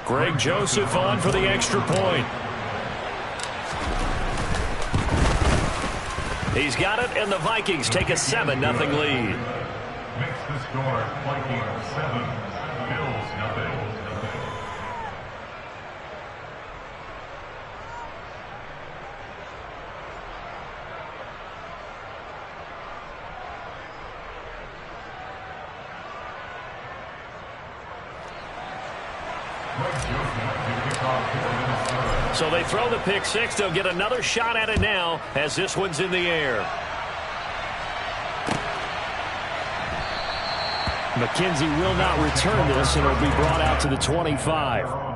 Greg Joseph on for the extra point. He's got it, and the Vikings take a 7-0 lead. Makes the score Vikings 7, Bills 0. So they throw the pick six. They'll get another shot at it now as this one's in the air. McKenzie will not return this, and it'll be brought out to the 25.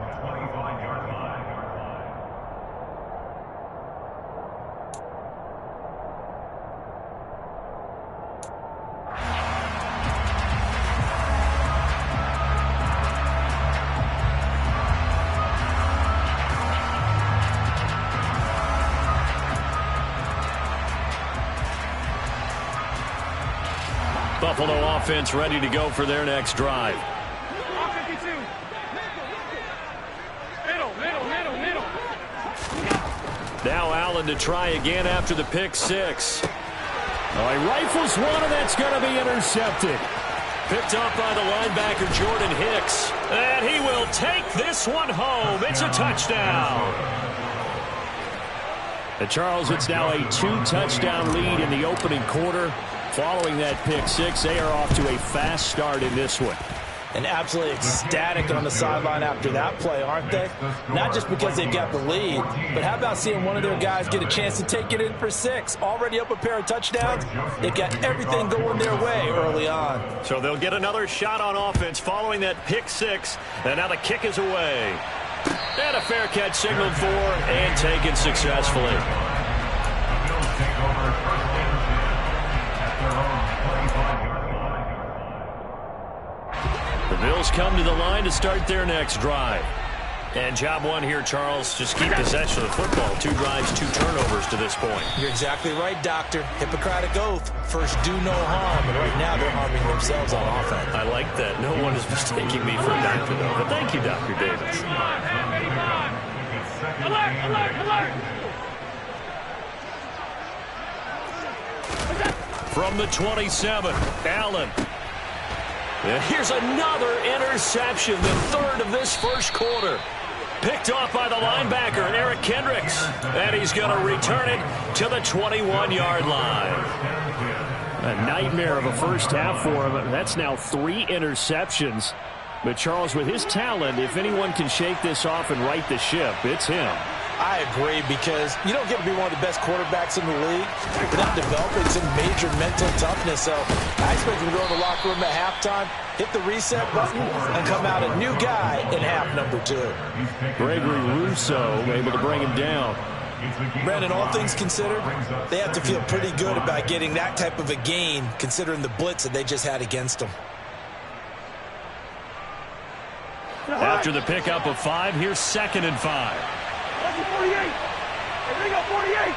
Buffalo offense ready to go for their next drive. Now Allen to try again after the pick six. Oh, he rifles one, and that's going to be intercepted. Picked up by the linebacker Jordan Hicks. And he will take this one home. It's a touchdown. And Charles, it's now a 2-touchdown lead in the opening quarter. Following that pick six, they are off to a fast start in this one. And absolutely ecstatic on the sideline after that play, aren't they? Not just because they've got the lead, but how about seeing one of their guys get a chance to take it in for 6? Already up a pair of touchdowns. They've got everything going their way early on. So they'll get another shot on offense following that pick six. And now the kick is away. And a fair catch signaled for and taken successfully. The Bills come to the line to start their next drive. And job one here, Charles, just keep possession of the football. 2 drives, 2 turnovers to this point. You're exactly right, Doctor. Hippocratic oath. First, do no harm. And right now, they're harming themselves on offense. I like that. No one is mistaking me for a doctor, though. But thank you, Dr. Davis. Alert, alert, alert! From the 27, Allen. And here's another interception, the 3rd of this first quarter. Picked off by the linebacker, Eric Kendricks. And he's going to return it to the 21-yard line. A nightmare of a first half for him. That's now 3 interceptions. But Charles, with his talent, if anyone can shake this off and right the ship, it's him. I agree, because you don't get to be one of the best quarterbacks in the league without developing some major mental toughness. So I expect him to go in the locker room at halftime, hit the reset button, and come out a new guy in half number 2. Gregory Rousseau able to bring him down. Brandon, all things considered, they have to feel pretty good about getting that type of a gain, considering the blitz that they just had against them. After the pickup of 5, here's 2nd and 5. 48. Hey, they got 48.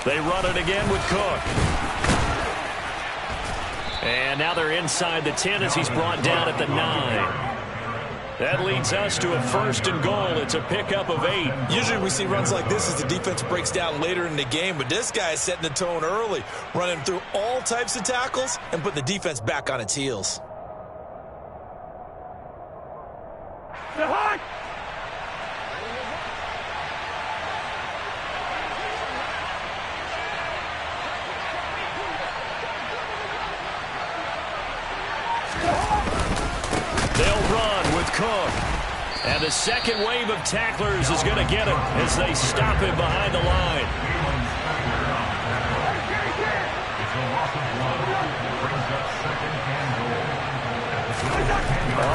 They run it again with Cook. And now they're inside the 10 as he's brought down at the 9. That leads us to a 1st and goal. It's a pickup of 8. Usually we see runs like this as the defense breaks down later in the game, but this guy is setting the tone early, running through all types of tackles and putting the defense back on its heels. They'll run with Cook. And the second wave of tacklers is going to get him as they stop him behind the line.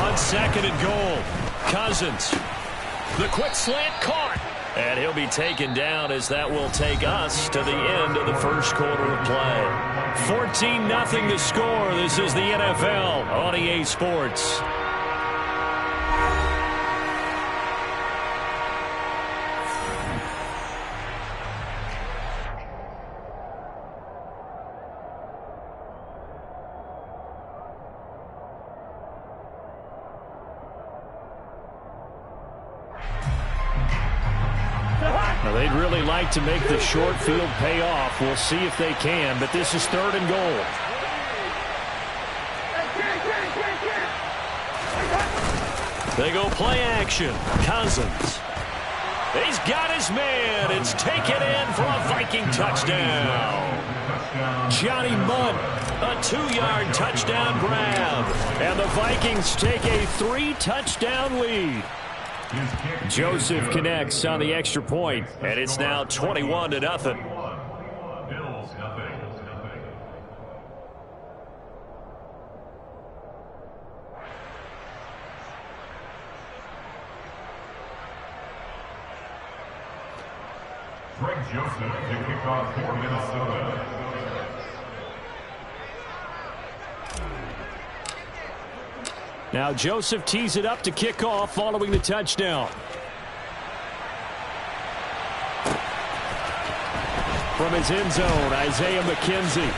On 2nd and goal, Cousins. The quick slant caught. And he'll be taken down as that will take us to the end of the first quarter of play. 14-0 the score. This is the NFL on EA Sports. They'd really like to make the short field pay off. We'll see if they can, but this is 3rd and goal. They go play action. Cousins. He's got his man. It's taken in for a Viking touchdown. Johnny Mundt, a 2-yard touchdown grab. And the Vikings take a 3-touchdown lead. Joseph connects on the extra point, and it's now 21-0. Greg Joseph to kick off for Minnesota. Now Joseph tees it up to kick off following the touchdown. From his end zone, Isaiah McKenzie.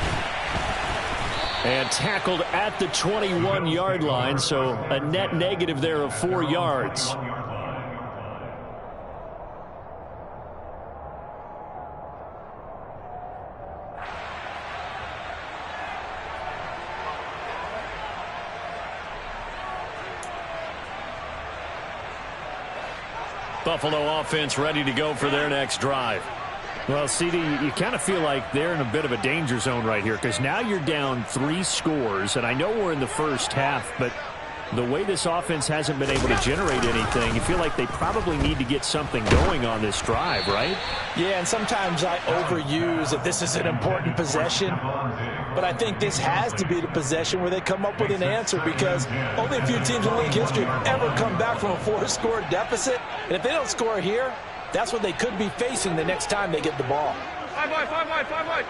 And tackled at the 21-yard line, so a net negative there of 4 yards. Buffalo offense ready to go for their next drive. Well, CD, you kind of feel like they're in a bit of a danger zone right here because now you're down 3 scores, and I know we're in the first half, but the way this offense hasn't been able to generate anything, you feel like they probably need to get something going on this drive, right? Yeah, and sometimes I overuse that this is an important possession, but I think this has to be the possession where they come up with an answer because only a few teams in league history have ever come back from a 4-score deficit, and if they don't score here, that's what they could be facing the next time they get the ball. 5 wide.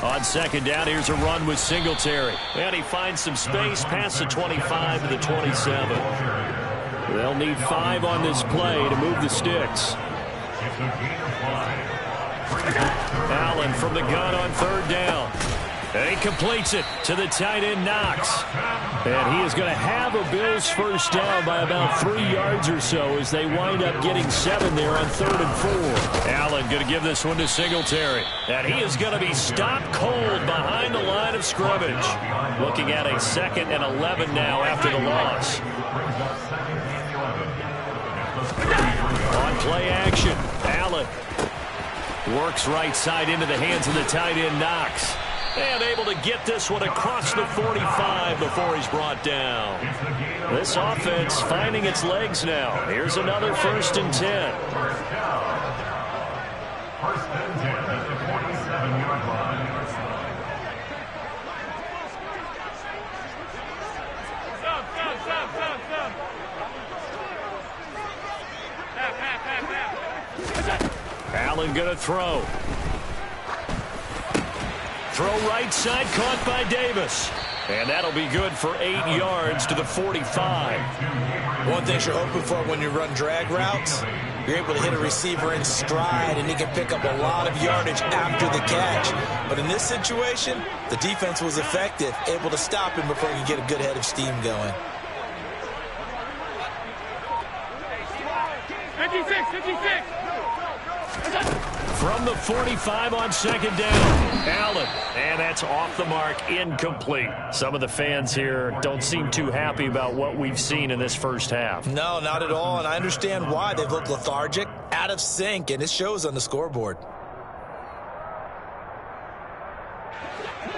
On second down, here's a run with Singletary. And he finds some space past the 25 to the 27. They'll need 5 on this play to move the sticks. Allen from the gun on 3rd down. And he completes it to the tight end, Knox. And he is going to have a Bills first down by about 3 yards or so as they wind up getting 7 there on 3rd and 4. Allen going to give this one to Singletary. And he is going to be stopped cold behind the line of scrimmage. Looking at a 2nd and 11 now after the loss. On play action, Allen works right side into the hands of the tight end, Knox. And able to get this one across the 45 before he's brought down. This offense finding its legs now. Here's another 1st and 10. First and 10 at the 47-yard line. Allen going to throw. Throw right side, caught by Davis. And that'll be good for 8 yards to the 45. One thing you're hoping for when you run drag routes, you're able to hit a receiver in stride, and he can pick up a lot of yardage after the catch. But in this situation, the defense was effective, able to stop him before he could get a good head of steam going. 56. From the 45 on 2nd down, Allen. And that's off the mark, incomplete. Some of the fans here don't seem too happy about what we've seen in this first half. No, not at all, and I understand why. They've looked lethargic, out of sync, and it shows on the scoreboard.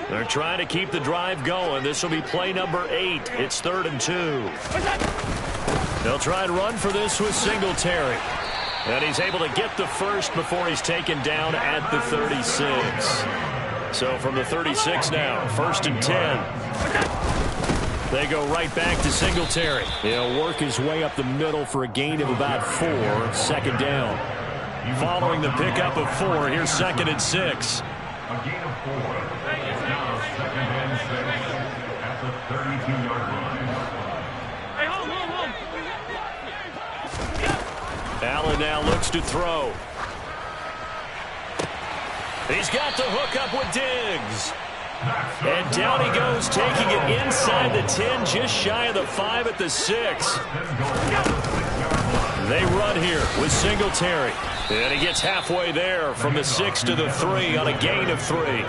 They're trying to keep the drive going. This will be play number 8. It's 3rd and 2. They'll try and run for this with Singletary. And he's able to get the first before he's taken down at the 36. So from the 36 now, 1st and 10. They go right back to Singletary. He'll work his way up the middle for a gain of about 4. 2nd down. Following the pickup of 4, here's 2nd and 6. A gain of 4. It's now 2nd and 6 at the 32-yard line. Hey, hold. Allen now looks to throw. He's got the hook up with Diggs. And down he goes, taking it inside the 10, just shy of the 5 at the 6. They run here with Singletary. And he gets halfway there from the 6 to the 3 on a gain of 3.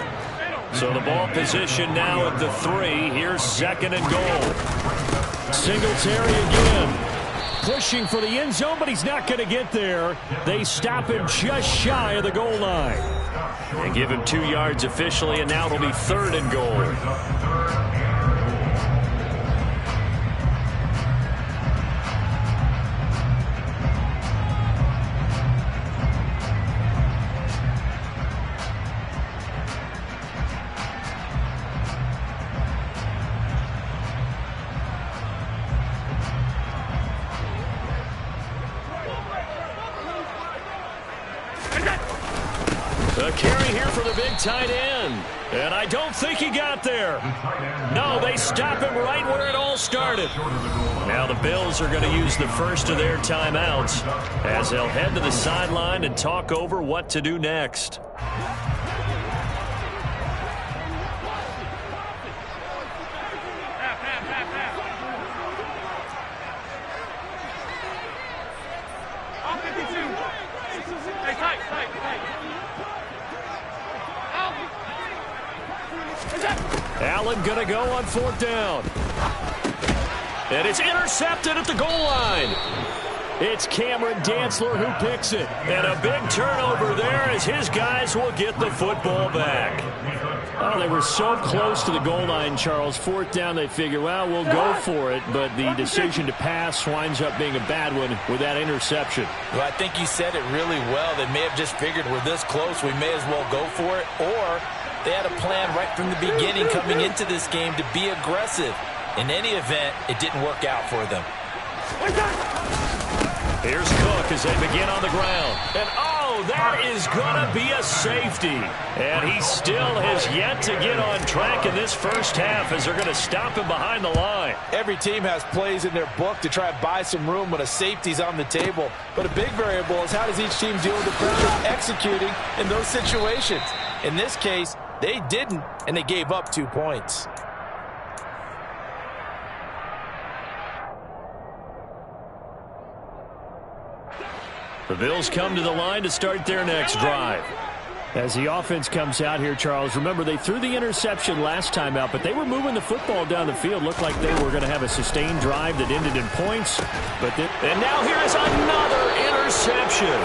So the ball position now at the 3. Here's 2nd and goal. Singletary again. Pushing for the end zone, but he's not going to get there. They stop him just shy of the goal line. And give him 2 yards officially, and now it'll be 3rd and goal. A carry here for the big tight end. And I don't think he got there. No, they stop him right where it all started. Now the Bills are going to use the first of their timeouts as they'll head to the sideline and talk over what to do next. Allen going to go on 4th down. And it's intercepted at the goal line. It's Cameron Dantzler who picks it. And a big turnover there as his guys will get the football back. Oh, they were so close to the goal line, Charles. 4th down, they figure, well, we'll go for it. But the decision to pass winds up being a bad one with that interception. Well, I think you said it really well. They may have just figured we're this close, we may as well go for it. Or they had a plan right from the beginning coming into this game to be aggressive. In any event, it didn't work out for them. Here's Cook as they begin on the ground. And, oh, that is going to be a safety. And he still has yet to get on track in this first half as they're going to stop him behind the line. Every team has plays in their book to try and buy some room when a safety's on the table. But a big variable is how does each team deal with the pressure of executing in those situations. In this case, they didn't, and they gave up 2 points. The Bills come to the line to start their next drive. As the offense comes out here, Charles, remember they threw the interception last time out, but they were moving the football down the field. Looked like they were going to have a sustained drive that ended in points. And now here is another interception.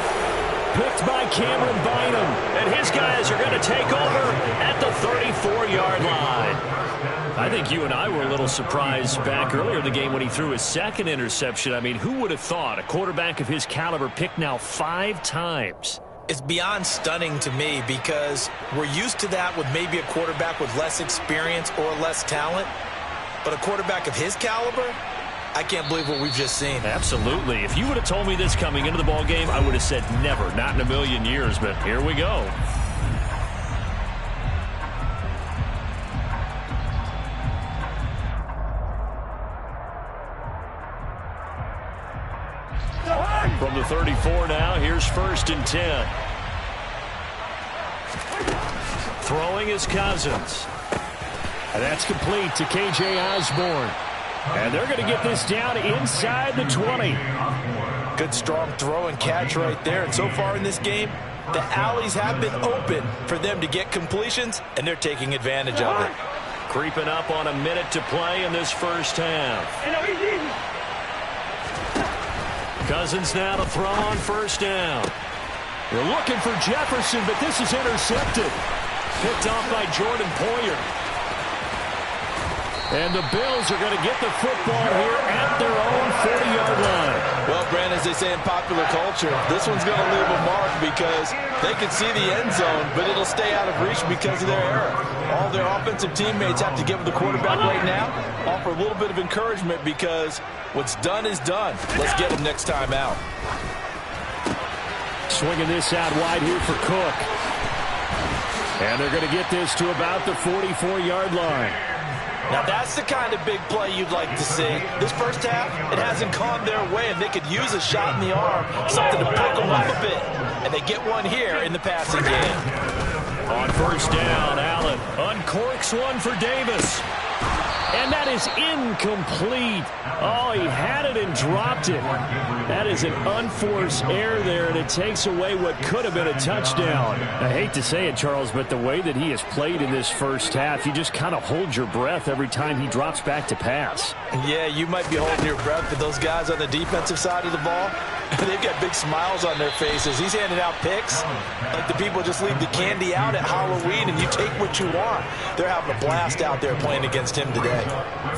Picked by Cameron Bynum. And his guys are going to take over at the 34-yard line. I think you and I were a little surprised back earlier in the game when he threw his 2nd interception. I mean, who would have thought a quarterback of his caliber picked now 5 times? It's beyond stunning to me because we're used to that with maybe a quarterback with less experience or less talent. But a quarterback of his caliber, I can't believe what we've just seen. Absolutely. If you would have told me this coming into the ball game, I would have said never, not in a million years. But here we go. From the 34 now, here's 1st and 10. Throwing is Cousins. And that's complete to K.J. Osborne. And they're going to get this down inside the 20. Good strong throw and catch right there. And so far in this game, the alleys have been open for them to get completions, and they're taking advantage of it. Creeping up on a minute to play in this first half. Cousins now to throw on 1st down. They're looking for Jefferson, but this is intercepted. Picked off by Jordan Poyer. And the Bills are going to get the football here at their own 40-yard line. Well, Brandon, as they say in popular culture, this one's going to leave a mark because they can see the end zone, but it'll stay out of reach because of their error. All their offensive teammates have to give the quarterback right now, offer a little bit of encouragement because what's done is done. Let's get them next time out. Swinging this out wide here for Cook. And they're going to get this to about the 44-yard line. Now, that's the kind of big play you'd like to see. This first half, it hasn't gone their way, and they could use a shot in the arm, something to perk them up a bit. And they get one here in the passing game. On 1st down, Allen uncorks one for Davis. And that is incomplete. Oh, he had it and dropped it. That is an unforced error there, and it takes away what could have been a touchdown. I hate to say it, Charles, but the way that he has played in this first half, you just kind of hold your breath every time he drops back to pass. Yeah, you might be holding your breath, but those guys on the defensive side of the ball, they've got big smiles on their faces. He's handing out picks like the people just leave the candy out at Halloween and you take what you want. They're having a blast out there playing against him today.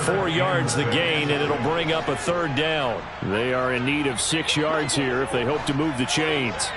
4 yards the gain, and it'll bring up a third down. They are in need of 6 yards here if they hope to move the chains.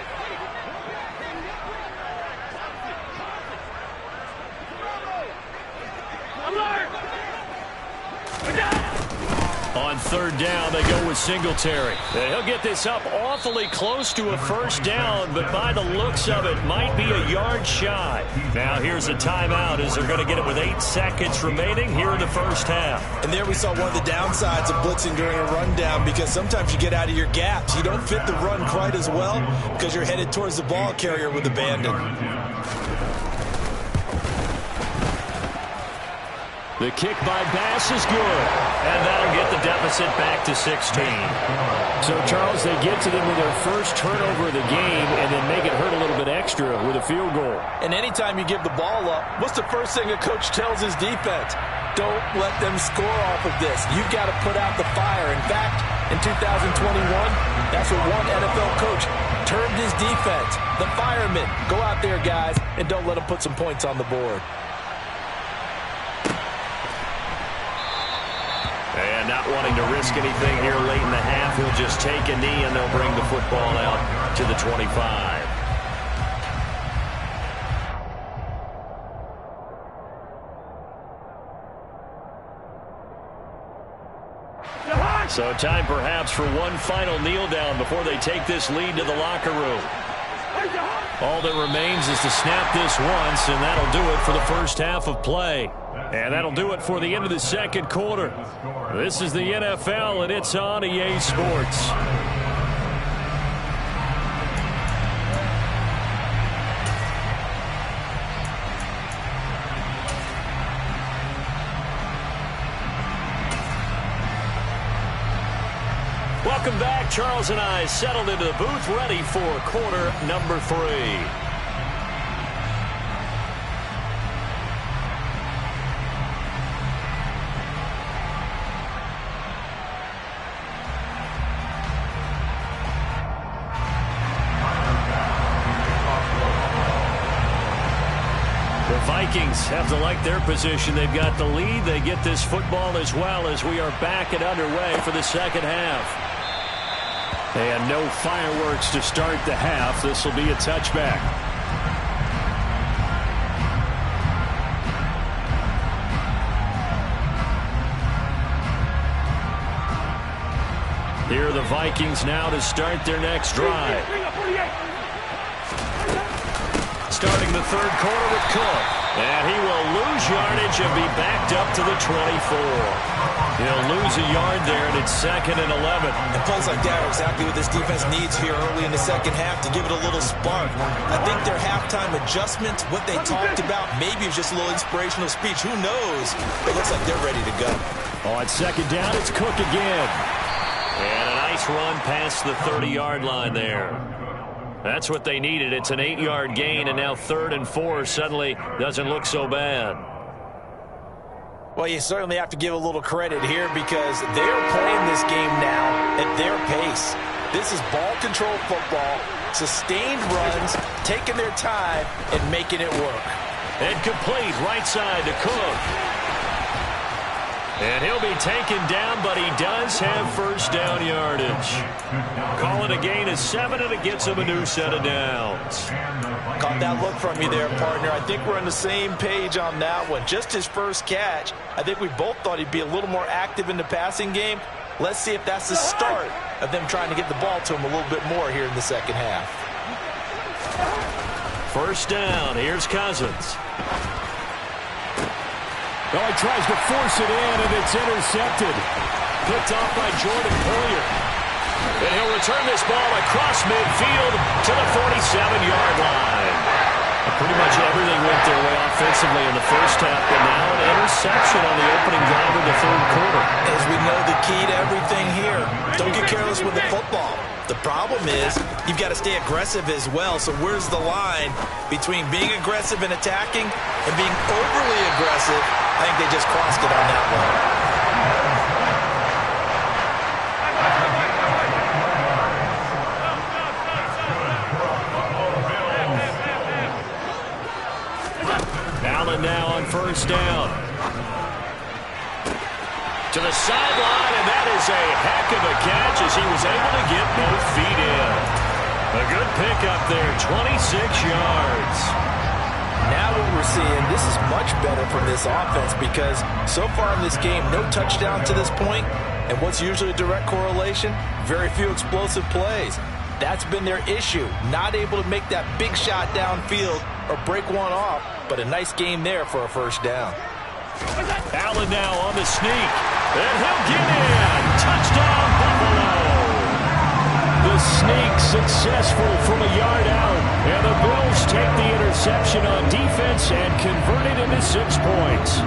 On third down, they go with Singletary. He'll get this up awfully close to a first down, but by the looks of it, might be a yard shy. Now here's a timeout as they're going to get it with 8 seconds remaining here in the first half. And there we saw one of the downsides of blitzing during a rundown, because sometimes you get out of your gaps. You don't fit the run quite as well because you're headed towards the ball carrier with abandon. The kick by Bass is good, and that'll get the deficit back to 16. So, Charles, they get to them with their first turnover of the game and then make it hurt a little bit extra with a field goal. And anytime you give the ball up, what's the first thing a coach tells his defense? Don't let them score off of this. You've got to put out the fire. In fact, in 2021, that's what one NFL coach termed his defense, the firemen. Go out there, guys, and don't let them put some points on the board. And not wanting to risk anything here late in the half, he'll just take a knee and they'll bring the football out to the 25. So time perhaps for one final kneel down before they take this lead to the locker room. All that remains is to snap this once, and that'll do it for the first half of play. And that'll do it for the end of the second quarter. This is the NFL, and it's on EA Sports. Welcome back. Charles and I settled into the booth, ready for quarter number 3. The Vikings have to like their position. They've got the lead. They get this football as well as we are back and underway for the second half. And no fireworks to start the half. This will be a touchback. Here are the Vikings now to start their next drive. Starting the third quarter with Cook. And he will lose yardage and be backed up to the 24. He'll lose a yard there, and it's 2nd and 11. And plays like that are exactly what this defense needs here early in the second half to give it a little spark. I think their halftime adjustment, what they talked about, maybe it was just a little inspirational speech. Who knows? It looks like they're ready to go. On second down, it's Cook again. And a nice run past the 30-yard line there. That's what they needed. It's an 8-yard gain, and now 3rd and 4 suddenly doesn't look so bad. Well, you certainly have to give a little credit here because they're playing this game now at their pace. This is ball control football, sustained runs, taking their time, and making it work. And complete right side to Cook. And he'll be taken down, but he does have first down yardage. Call it a gain of 7, and it gets him a new set of downs. Caught that look from you there, partner. I think we're on the same page on that one. Just his first catch. I think we both thought he'd be a little more active in the passing game. Let's see if that's the start of them trying to get the ball to him a little bit more here in the second half. First down. Here's Cousins. Oh, he tries to force it in, and it's intercepted. Picked off by Jordan Poyer. And he'll return this ball across midfield to the 47-yard line. Pretty much everything went their way offensively offensively in the first half, but now an interception on the opening drive of the third quarter. As we know, the key to everything here, don't get careless with the football. The problem is you've got to stay aggressive as well. So where's the line between being aggressive and attacking and being overly aggressive? I think they just crossed it on that one. Allen now on first down. To the sideline, and that is a heck of a catch as he was able to get both feet in. A good pickup there, 26 yards. Now what we're seeing, this is much better from this offense because so far in this game, no touchdown to this point, and what's usually a direct correlation? Very few explosive plays. That's been their issue, not able to make that big shot downfield or break one off, but a nice game there for a first down. Allen now on the sneak, and he'll get in. Touchdown, Buffalo. The sneak successful from a yard out, and the Bills take the interception on defense and convert it into 6 points.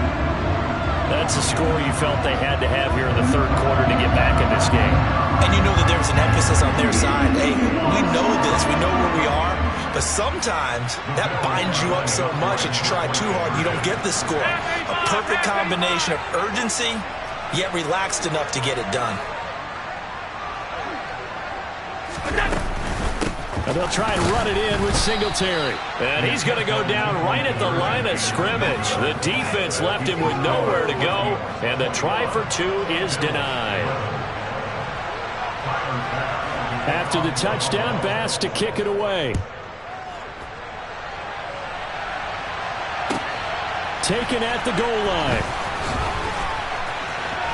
That's a score you felt they had to have here in the third quarter to get back in this game. And you know that there's an emphasis on their side. Hey, we know this. We know where we are. But sometimes that binds you up so much that you try too hard and you don't get the score. A perfect combination of urgency, yet relaxed enough to get it done. And they'll try and run it in with Singletary. And he's going to go down right at the line of scrimmage. The defense left him with nowhere to go, and the try for 2 is denied. After the touchdown, Bass to kick it away. Taken at the goal line.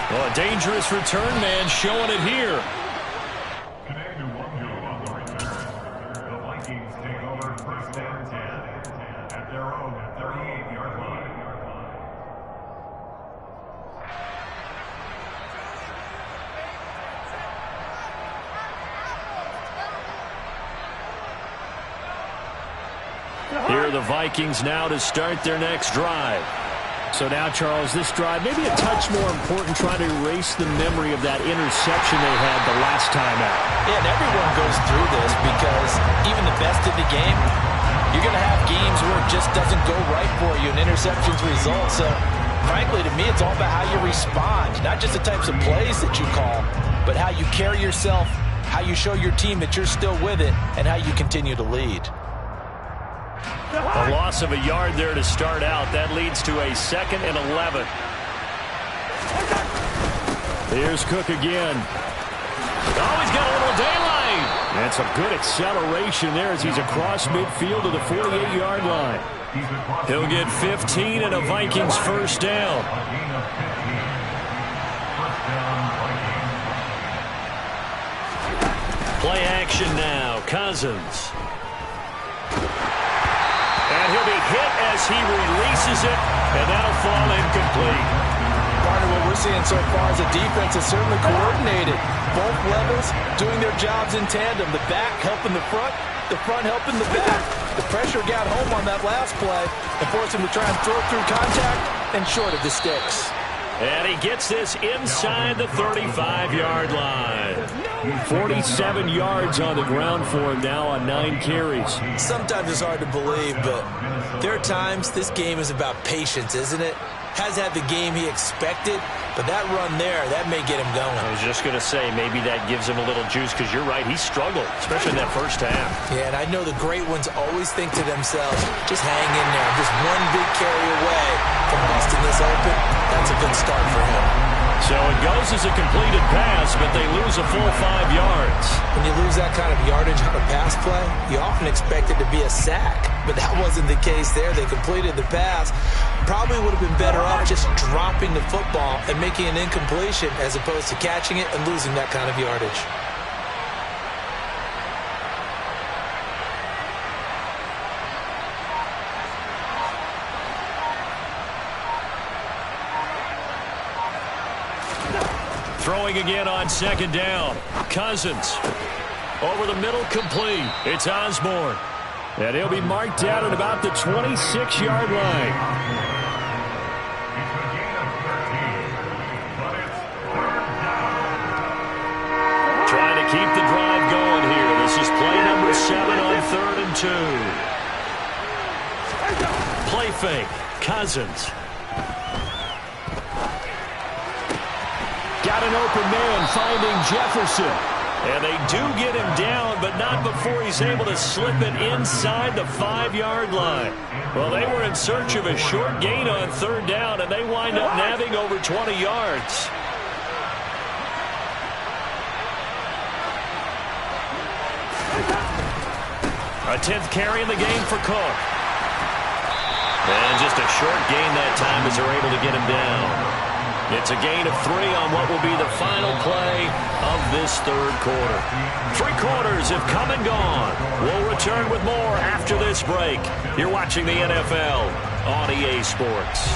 Well, a dangerous return man showing it here. The Vikings take over first down 10 at their own 38-yard line. Here are the Vikings now to start their next drive. So now, Charles, this drive maybe a touch more important, trying to erase the memory of that interception they had the last time out. Yeah, and everyone goes through this because even the best of the game, you're going to have games where it just doesn't go right for you and interceptions result. So, frankly, to me, it's all about how you respond, not just the types of plays that you call, but how you carry yourself, how you show your team that you're still with it, and how you continue to lead. A loss of a yard there to start out. That leads to a 2nd and 11. Here's Cook again. Oh, he's got a little daylight. That's a good acceleration there as he's across midfield to the 48-yard line. He'll get 15 and a Vikings first down. Play action now. Cousins. And he'll be hit as he releases it, and that'll fall incomplete. Partner, what we're seeing so far is the defense is certainly coordinated. Both levels doing their jobs in tandem. The back helping the front helping the back. The pressure got home on that last play and forced him to try and throw through contact and short of the sticks. And he gets this inside the 35-yard line. 47 yards on the ground for him now on 9 carries. Sometimes it's hard to believe, but there are times this game is about patience, isn't it? Has had the game he expected, but that run there, that may get him going. I was just going to say, maybe that gives him a little juice, because you're right, he struggled, especially in that first half. Yeah, and I know the great ones always think to themselves, just hang in there, just one big carry away from busting this open. That's a good start for him. So it goes as a completed pass, but they lose a full 5 yards. When you lose that kind of yardage on a pass play, you often expect it to be a sack, but that wasn't the case there. They completed the pass. Probably would have been better off just dropping the football and making an incompletion as opposed to catching it and losing that kind of yardage. Throwing again on 2nd down. Cousins. Over the middle, complete. It's Osborne. And he'll be marked down at about the 26-yard line. Keep the drive going here. This is play number 7 on 3rd and 2. Play fake. Cousins. Got an open man finding Jefferson. And they do get him down, but not before he's able to slip it inside the 5-yard line. Well, they were in search of a short gain on 3rd down, and they wind up nabbing over 20 yards. A 10th carry in the game for Cook. And just a short gain that time as they're able to get him down. It's a gain of 3 on what will be the final play of this 3rd quarter. 3 quarters have come and gone. We'll return with more after this break. You're watching the NFL on EA Sports.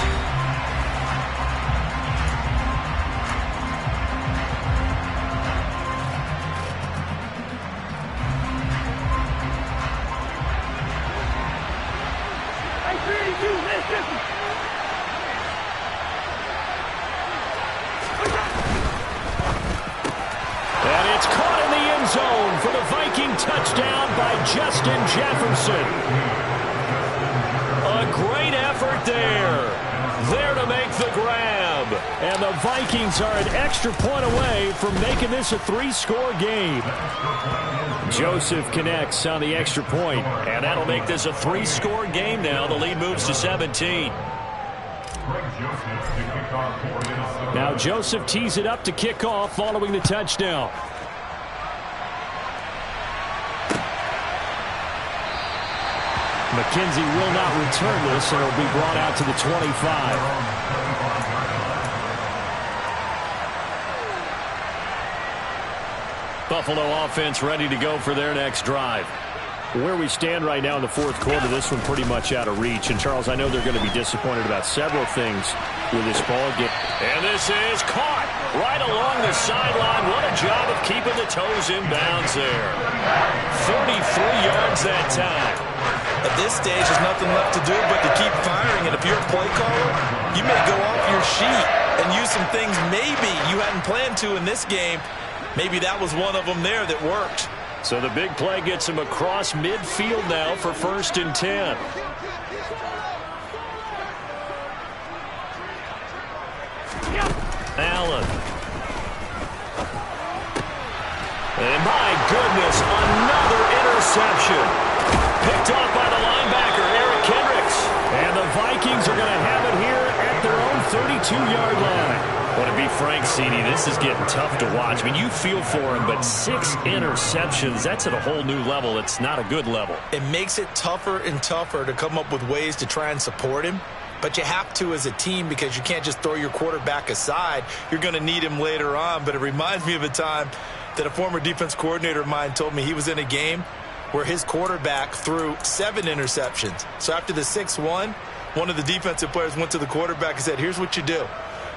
Touchdown by Justin Jefferson. A great effort there. There to make the grab. And the Vikings are an extra point away from making this a 3-score game. Joseph connects on the extra point. And that'll make this a 3-score game now. The lead moves to 17. Now Joseph tees it up to kick off following the touchdown. McKenzie will not return this, and it'll be brought out to the 25. Buffalo offense ready to go for their next drive. Where we stand right now in the 4th quarter, this one pretty much out of reach. And, Charles, I know they're going to be disappointed about several things with this ball game. And this is caught right along the sideline. What a job of keeping the toes in bounds there. 33 yards that time. At this stage, there's nothing left to do but to keep firing. And if you're a play caller, you may go off your sheet and use some things maybe you hadn't planned to in this game. Maybe that was one of them there that worked. So the big play gets him across midfield now for 1st and 10. Allen. And my goodness, another interception. Picked off by the linebacker, Eric Kendricks. And the Vikings are going to have it here at their own 32-yard line. Well, to be frank, CD, this is getting tough to watch. I mean, you feel for him, but 6 interceptions, that's at a whole new level. It's not a good level. It makes it tougher and tougher to come up with ways to try and support him. But you have to as a team because you can't just throw your quarterback aside. You're going to need him later on. But it reminds me of a time that a former defense coordinator of mine told me he was in a game where his quarterback threw 7 interceptions. So after the 6-1, one of the defensive players went to the quarterback and said, here's what you do.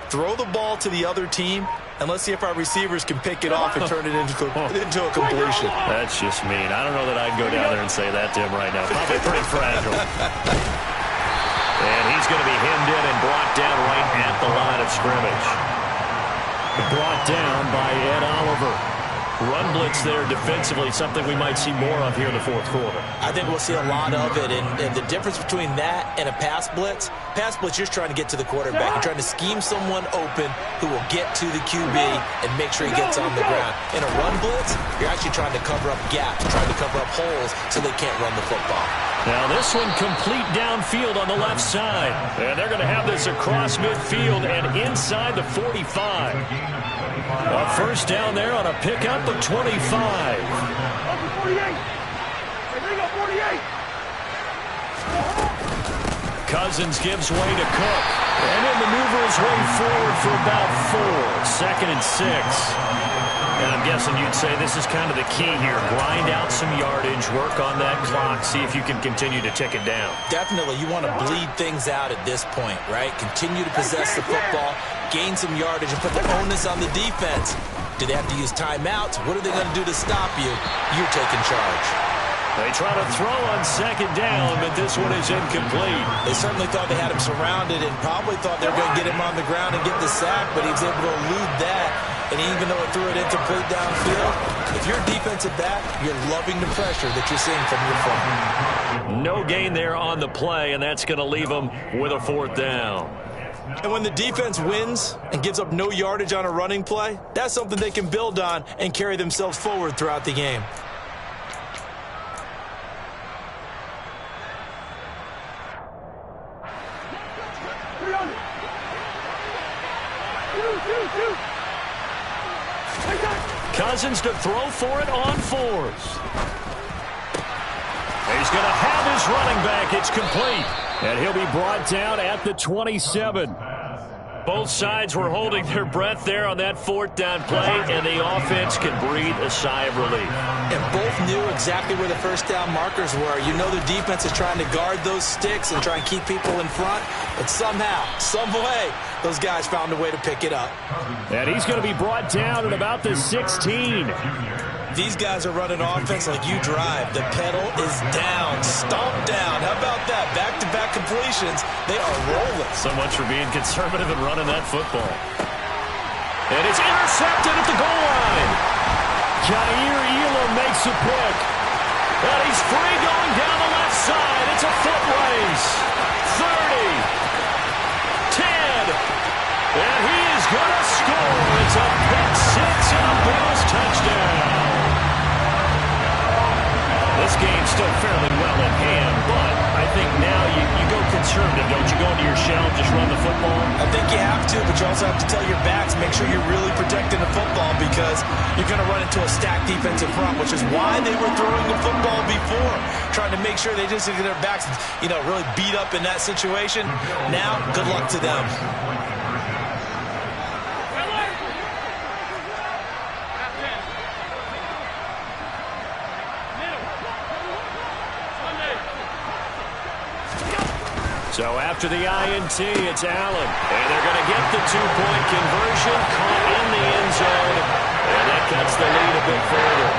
Throw the ball to the other team, and let's see if our receivers can pick it off and turn it into a completion. That's just mean. I don't know that I'd go down there and say that to him right now. Probably pretty fragile. And he's going to be hemmed in and brought down right at the line of scrimmage. Brought down by Ed Oliver. Run blitz there defensively, something we might see more of here in the 4th quarter. I think we'll see a lot of it, and the difference between that and a pass blitz, you're trying to get to the quarterback. You're trying to scheme someone open who will get to the QB and make sure he gets on the ground. In a run blitz, you're actually trying to cover up gaps, trying to cover up holes so they can't run the football. Now this one complete downfield on the left side. And they're going to have this across midfield and inside the 45. A 1st down there on a pickup of 25. Over 48. Bring up 48. Cousins gives way to Cook. And he'll maneuver his way forward for about 4. 2nd and 6. And I'm guessing you'd say this is kind of the key here. Grind out some yardage, work on that clock, see if you can continue to tick it down. Definitely. You want to bleed things out at this point, right? Continue to possess the football, gain some yardage, and put the onus on the defense. Do they have to use timeouts? What are they going to do to stop you? You're taking charge. They try to throw on second down, but this one is incomplete. They certainly thought they had him surrounded and probably thought they were going to get him on the ground and get the sack, but he was able to elude that. And even though it threw it incomplete downfield, if you're a defensive back, you're loving the pressure that you're seeing from your front. No gain there on the play, and that's going to leave them with a fourth down. And when the defense wins and gives up no yardage on a running play, that's something they can build on and carry themselves forward throughout the game. Cousins to throw for it on fours. He's going to have his running back. It's complete. And he'll be brought down at the 27. Both sides were holding their breath there on that fourth down play, and the offense can breathe a sigh of relief. And both knew exactly where the first down markers were. You know the defense is trying to guard those sticks and try and keep people in front, but somehow, some way, those guys found a way to pick it up. And he's going to be brought down at about the 16. These guys are running offense like you drive. The pedal is down, stomped down. How about that? Back-to-back completions. They are rolling. So much for being conservative and running that football. And it's intercepted at the goal line. Jair Elam makes a pick. And he's free going down the left side. It's a foot race. 30. 10. And he is going to score. It's a pick six and a bonus touchdown. This game's still fairly well in hand, but I think now you go conservative, don't you? Go into your shell and just run the football? I think you have to, but you also have to tell your backs, make sure you're really protecting the football because you're going to run into a stacked defensive front, which is why they were throwing the football before, trying to make sure they just get their backs, really beat up in that situation. Now, good luck to them. So after the INT, it's Allen. And they're going to get the two-point conversion, caught in the end zone. And that cuts the lead a bit further.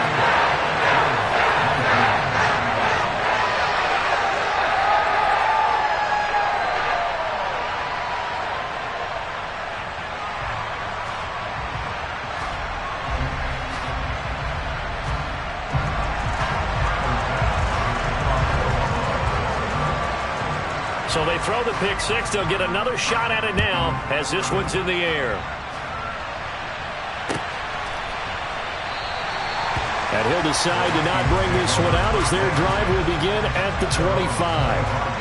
So they throw the pick six. They'll get another shot at it now as this one's in the air. And he'll decide to not bring this one out as their drive will begin at the 25.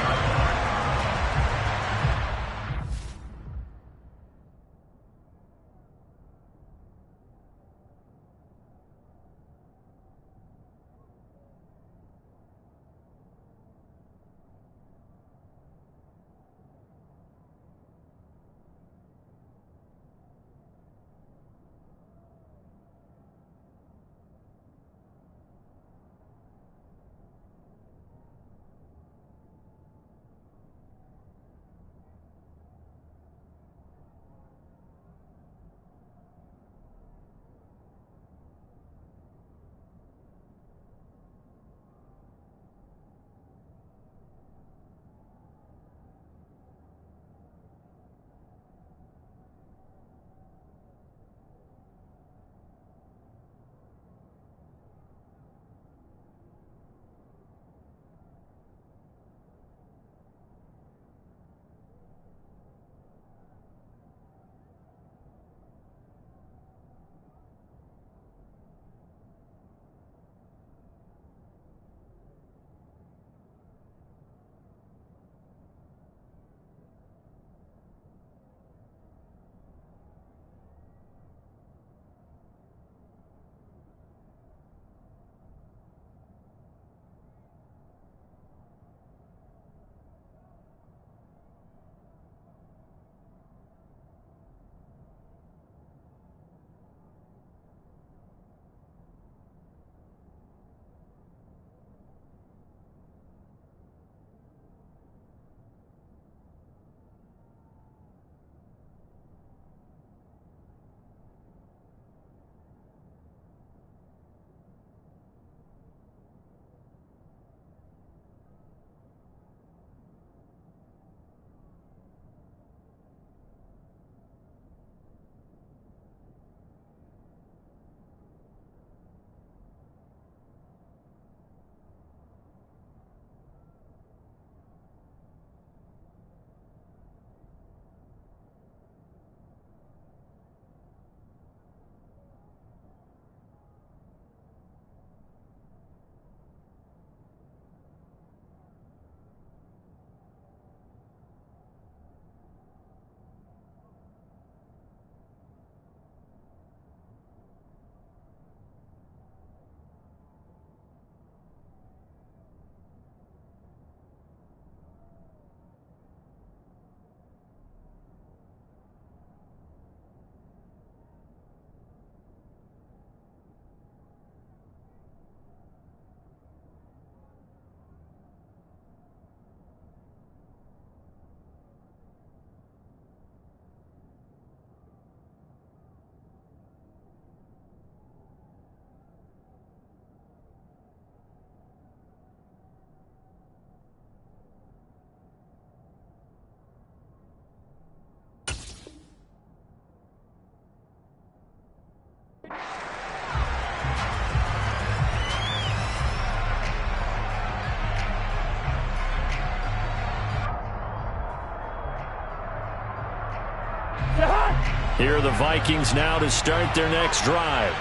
Here are the Vikings now to start their next drive.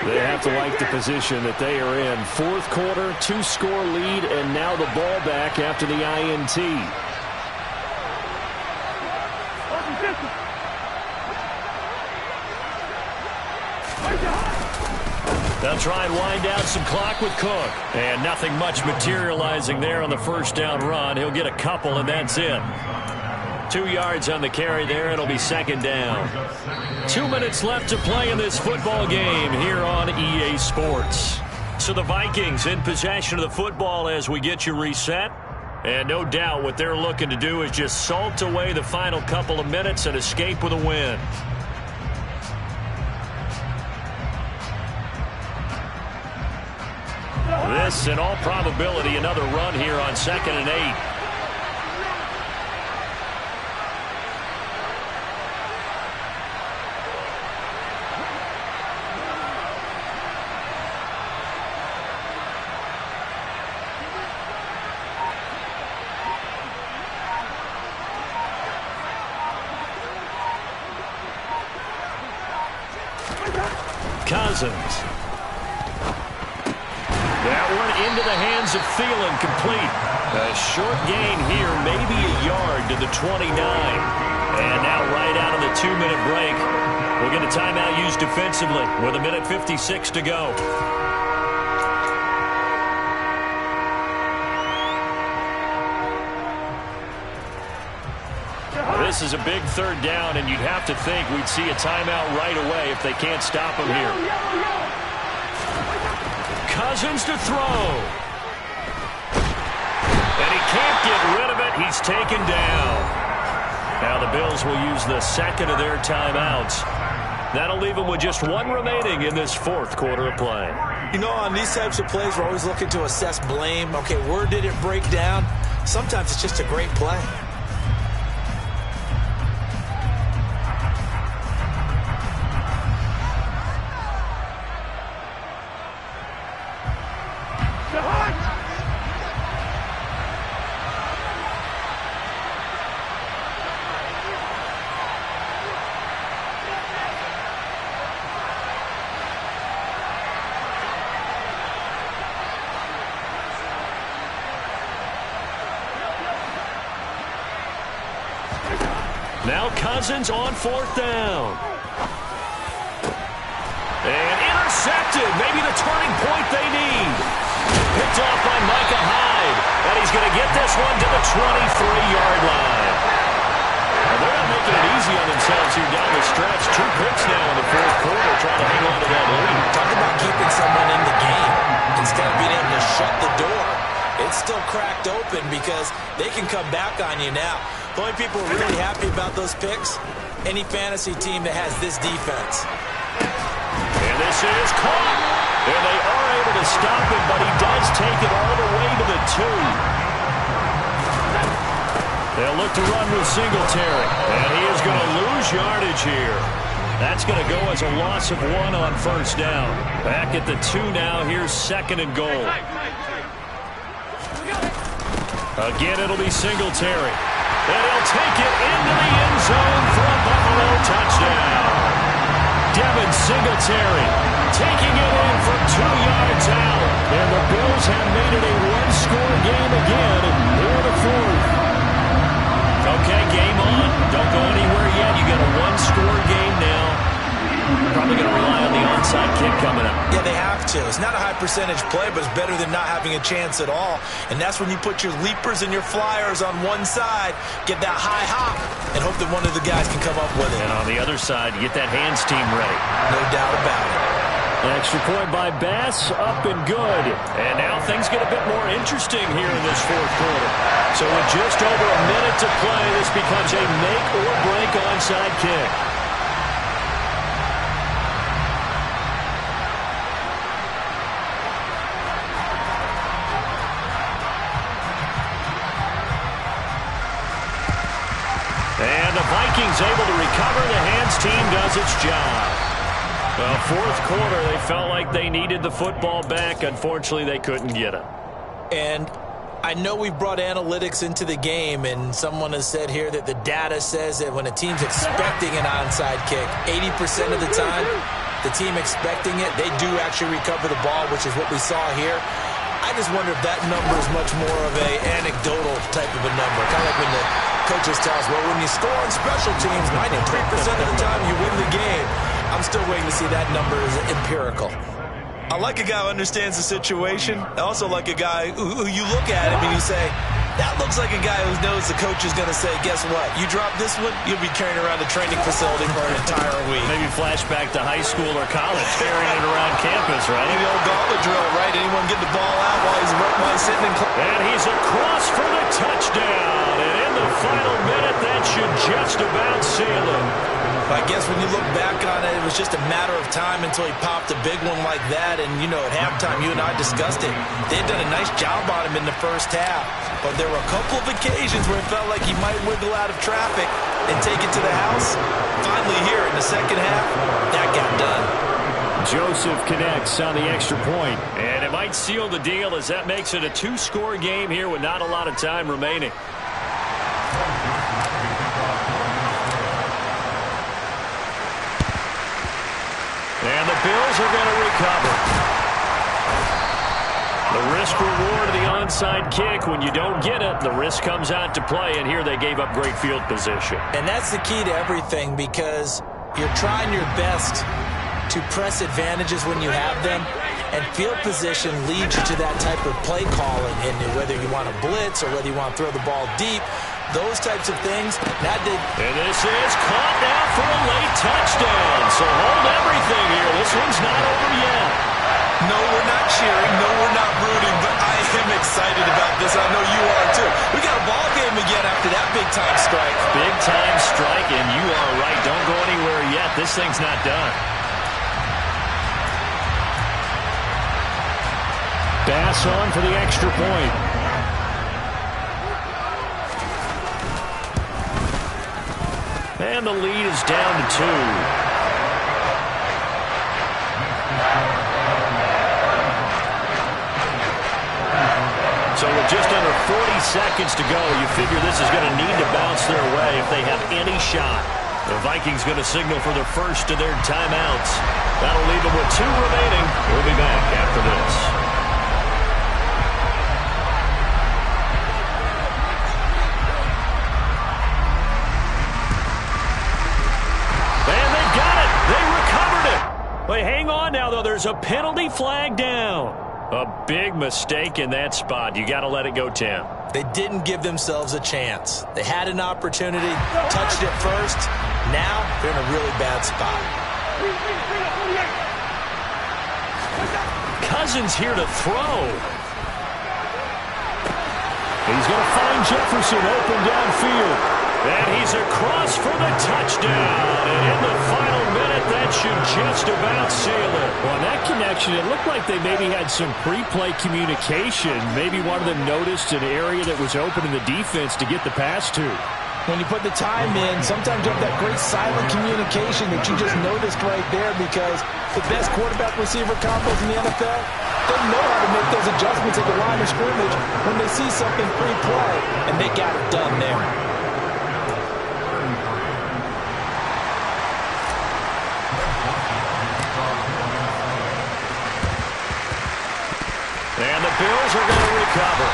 They have to like the position that they are in. Fourth quarter, 2-score lead, and now the ball back after the INT. They'll try and wind down some clock with Cook. And nothing much materializing there on the first down run. He'll get a couple, and that's it. 2 yards on the carry there. It'll be second down. 2 minutes left to play in this football game here on EA Sports. So the Vikings in possession of the football as we get you reset. And no doubt what they're looking to do is just salt away the final couple of minutes and escape with a win. This, in all probability, another run here on 2nd and 8. Cousins. That one into the hands of Thielen, complete. A short gain here, maybe a yard to the 29. And now right out of the 2-minute break, we'll get a timeout used defensively with 1:56 to go. This is a big third down, and you'd have to think we'd see a timeout right away if they can't stop him here. Cousins to throw. And he can't get rid of it. He's taken down. Now the Bills will use the second of their timeouts. That'll leave them with just one remaining in this fourth quarter of play. You know, on these types of plays, we're always looking to assess blame. Okay, where did it break down? Sometimes it's just a great play. Now Cousins on 4th down. And intercepted. Maybe the turning point they need. Picked off by Micah Hyde. And he's going to get this one to the 23-yard line. And they're not making it easy on themselves here down the stretch. 2 picks now in the fourth quarter trying to hang on to that lead. Talk about keeping someone in the game instead of being able to shut the door. It's still cracked open because they can come back on you now. The only people who are really happy about those picks, any fantasy team that has this defense. And this is caught. And they are able to stop him, but he does take it all the way to the 2. They'll look to run with Singletary. And he is going to lose yardage here. That's going to go as a loss of 1 on first down. Back at the 2 now. Here's 2nd and goal. Again, it'll be Singletary. And he'll take it into the end zone for a Buffalo touchdown. Devin Singletary taking it in from 2 yards out. And the Bills have made it a 1-score game again near the 4th. Okay, game on. Don't go anywhere yet. You got a 1-score game now. Probably going to rely on the onside kick coming up. Yeah, they have to. It's not a high percentage play, but it's better than not having a chance at all. And that's when you put your leapers and your flyers on one side, get that high hop, and hope that one of the guys can come up with it. And on the other side, get that hands team ready. No doubt about it. An extra point by Bass, up and good. And now things get a bit more interesting here in this fourth quarter. So with just over a minute to play, this becomes a make-or-break onside kick. And the Vikings able to recover. The hands team does its job. Well, fourth quarter, they felt like they needed the football back. Unfortunately, they couldn't get it. And I know we've brought analytics into the game, and someone has said here that the data says that when a team's expecting an onside kick, 80% of the time, the team expecting it, they do actually recover the ball, which is what we saw here. I just wonder if that number is much more of an anecdotal type of a number. Kind of like when the coaches tell us, well, when you score on special teams, 93% of the time you win the game. I'm still waiting to see that number is empirical. I like a guy who understands the situation. I also like a guy who you look at him and you say, that looks like a guy who knows the coach is going to say, guess what? You drop this one, you'll be carrying around the training facility for an entire week. Maybe flashback to high school or college, carrying it around campus, right? The old gauntlet drill, right? Anyone get the ball out while he's sitting in class? And he's across for the touchdown. And in the final minute, that should just about seal it. I guess when you look back on it, it was just a matter of time until he popped a big one like that. And, you know, at halftime, you and I discussed it. They had done a nice job on him in the first half. But there were a couple of occasions where it felt like he might wiggle out of traffic and take it to the house. Finally here in the second half, that got done. Joseph connects on the extra point. And it might seal the deal as that makes it a two-score game here with not a lot of time remaining. And the Bills are going to recover. The risk-reward of the onside kick, when you don't get it, the risk comes out to play, and here they gave up great field position. And that's the key to everything, because you're trying your best to press advantages when you have them, and field position leads you to that type of play calling, and whether you want to blitz or whether you want to throw the ball deep, those types of things. And this is caught now for a late touchdown. So hold everything here. This one's not over yet. No, we're not cheering. No, we're not rooting. But I am excited about this. I know you are too. We got a ball game again after that big-time strike. Big-time strike, and you are right. Don't go anywhere yet. This thing's not done. Bass on for the extra point. And the lead is down to 2. So with just under 40 seconds to go, you figure this is going to need to bounce their way if they have any shot. The Vikings going to signal for the first of their timeouts. That'll leave them with 2 remaining. We'll be back after this. Wait, hang on now, though. There's a penalty flag down. A big mistake in that spot. You got to let it go, Tim. They didn't give themselves a chance. They had an opportunity, touched it first. Now they're in a really bad spot. Cousins here to throw. He's going to find Jefferson open downfield. And he's across for the touchdown. And in the final minute, that should just about seal it. Well, on that connection, it looked like they maybe had some pre-play communication. Maybe one of them noticed an area that was open in the defense to get the pass to. When you put the time in, sometimes you have that great silent communication that you just noticed right there, because the best quarterback-receiver combos in the NFL, they know how to make those adjustments at the line of scrimmage when they see something pre-play, and they got it done there. And the Bills are going to recover.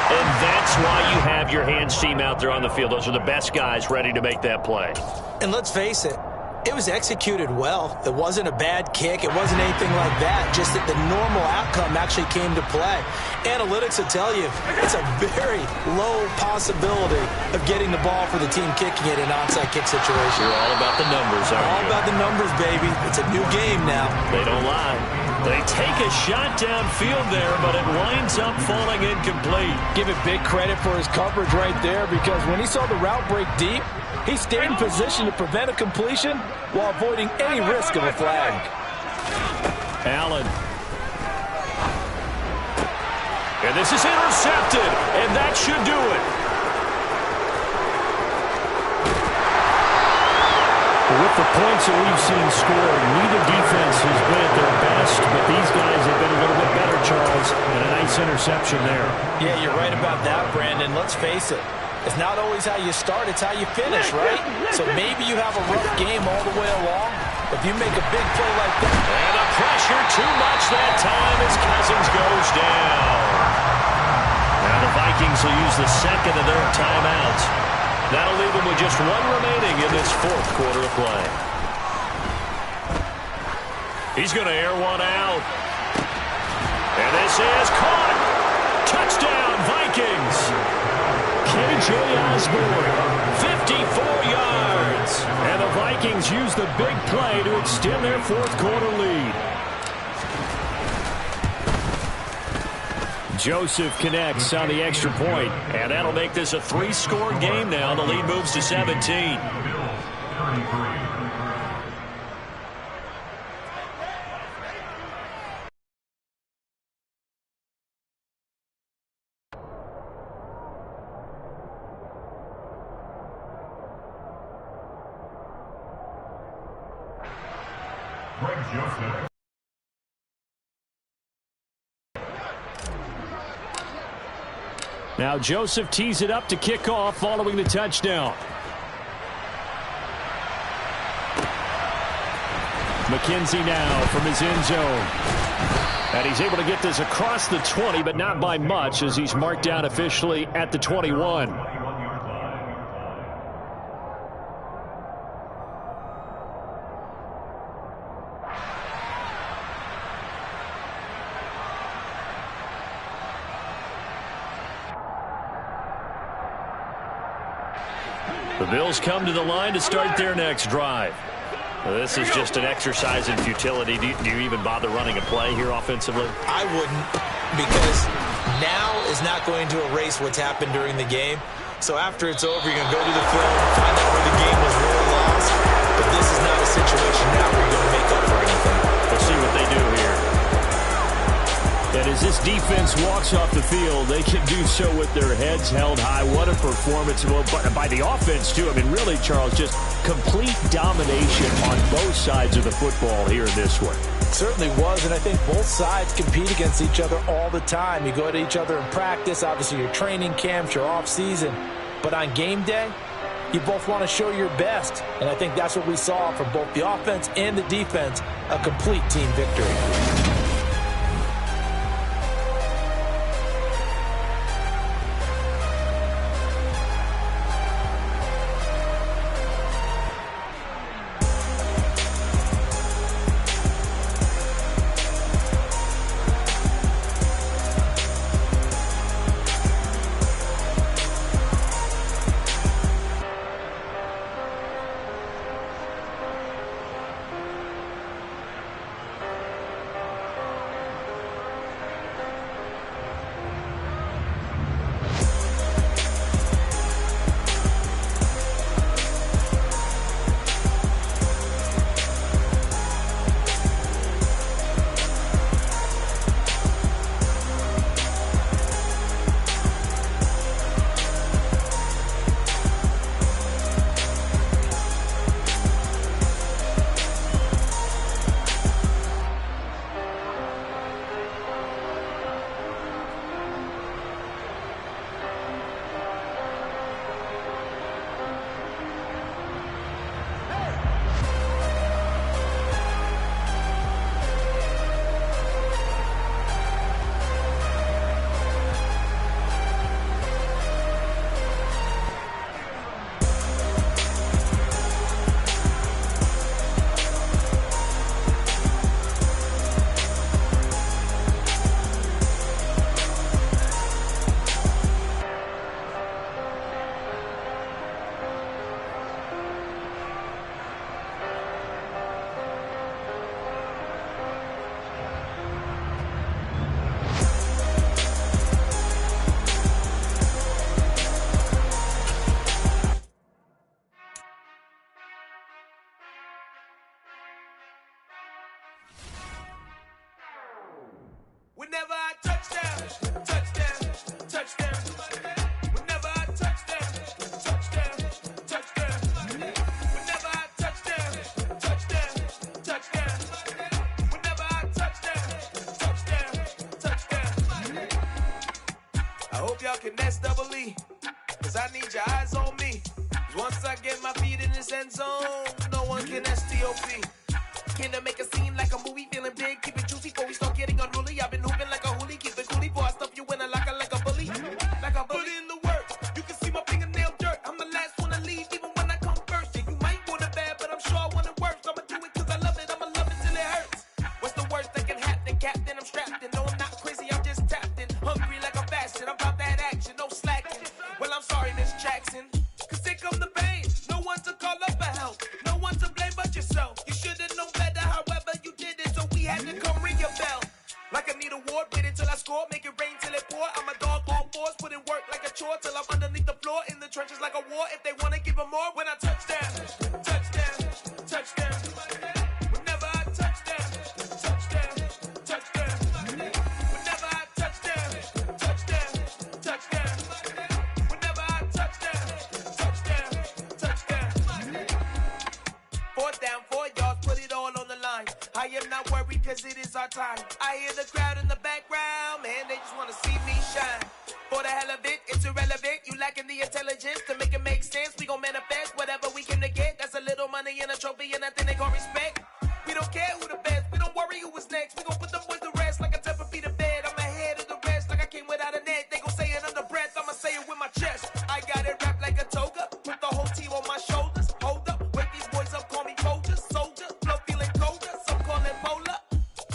And that's why you have your hands team out there on the field. Those are the best guys ready to make that play. And let's face it, it was executed well. It wasn't a bad kick. It wasn't anything like that. Just that the normal outcome actually came to play. Analytics will tell you it's a very low possibility of getting the ball for the team kicking it in an onside kick situation. You're all about the numbers, aren't you? All about the numbers, baby. It's a new game now. They don't lie. They take a shot downfield there, but it winds up falling incomplete. Give it big credit for his coverage right there, because when he saw the route break deep, he stayed in position to prevent a completion while avoiding any risk of a flag. Allen. And this is intercepted, and that should do it. With the points that we've seen scored, neither defense has been at their best, but these guys have been a little bit better Charles, and a nice interception there. Yeah, you're right about that, Brandon. Let's face it. It's not always how you start, it's how you finish, right? So maybe you have a rough game all the way along. If you make a big play like that. And the pressure too much that time as Cousins goes down. Now the Vikings will use the second of their timeouts. That'll leave them with just one remaining in this fourth quarter of play. He's going to air one out. And this is caught. Touchdown, Vikings. KJ Osborne, 54 yards. And the Vikings use the big play to extend their fourth quarter lead. Joseph connects on the extra point, and that'll make this a 3-score game now. The lead moves to 17. Now Joseph tees it up to kick off following the touchdown. McKenzie now from his end zone. And he's able to get this across the 20, but not by much as he's marked down officially at the 21. The Bills come to the line to start their next drive. This is just an exercise in futility. Do you even bother running a play here offensively? I wouldn't, because now is not going to erase what's happened during the game. So after it's over, you're going to go to the film, find out where the game was really lost. But this is not a situation now where you're going to make up for anything. We'll see what they do here. And as this defense walks off the field, they can do so with their heads held high. What a performance by the offense, too. I mean, really, Charles, just complete domination on both sides of the football here in this one. Certainly was, and I think both sides compete against each other all the time. You go to each other in practice, obviously your training camps, your off-season. But on game day, you both want to show your best. And I think that's what we saw from both the offense and the defense, a complete team victory. and that's double E. Cause I need your eyes on me. Cause once I get my feet in this end zone, no one can STOP. Can I make a scene like a movie, feeling big, keep it juicy before we start getting unruly. I've been hooping like a hoolie, keep it coolie before I stuff you in a locker like a bully. Like a bully in the work, you can see my fingernail dirt. I'm the last one to leave, even when I come first. Yeah, you might want it bad, but I'm sure I want it worse. I'ma do it cause I love it, I'ma love it till it hurts. What's the worst that can happen, Captain? I'm strapped in, no I'm not crazy, I'm just tapped in. Hungry like I'm fasting, I'm about that action, no slacking. Well, I'm sorry, Miss Jackson, cause here come the pain. No one to call up for help, no one to blame but yourself. You should've known better, however you did it, so we had to come ring your bell. Like I need a ward, wait until I score, make it rain till it pour. I'm a dog on fours, put in work like a chore till I'm underneath the floor, in the trenches like a war. If they wanna give them more, when I touch down, touchdown, touchdown. Whenever I touch down, touchdown, touchdown. Whenever I touch down, touchdown, touchdown. Whenever I touch down, touchdown, touchdown. 4th down, 4 yards, put it all on the line. I am not worried cause it is our time. I hear the crowd in the background, man, they just wanna see me shine. For the hell of it, it's irrelevant. You lacking the intelligence to make it make sense. We gon' manifest whatever we came to get. That's a little money and a trophy and nothing they gon' respect. We don't care who the best, we don't worry who is next. We gon' put them boys to rest like a temper feet of bed. I'm ahead of the rest like I came without a net. They gon' say it under breath, I'ma say it with my chest. I got it wrapped like a toga, put the whole team on my shoulders. Hold up, wake these boys up, call me Folger, soldier. Flow feeling colder, some call it polar.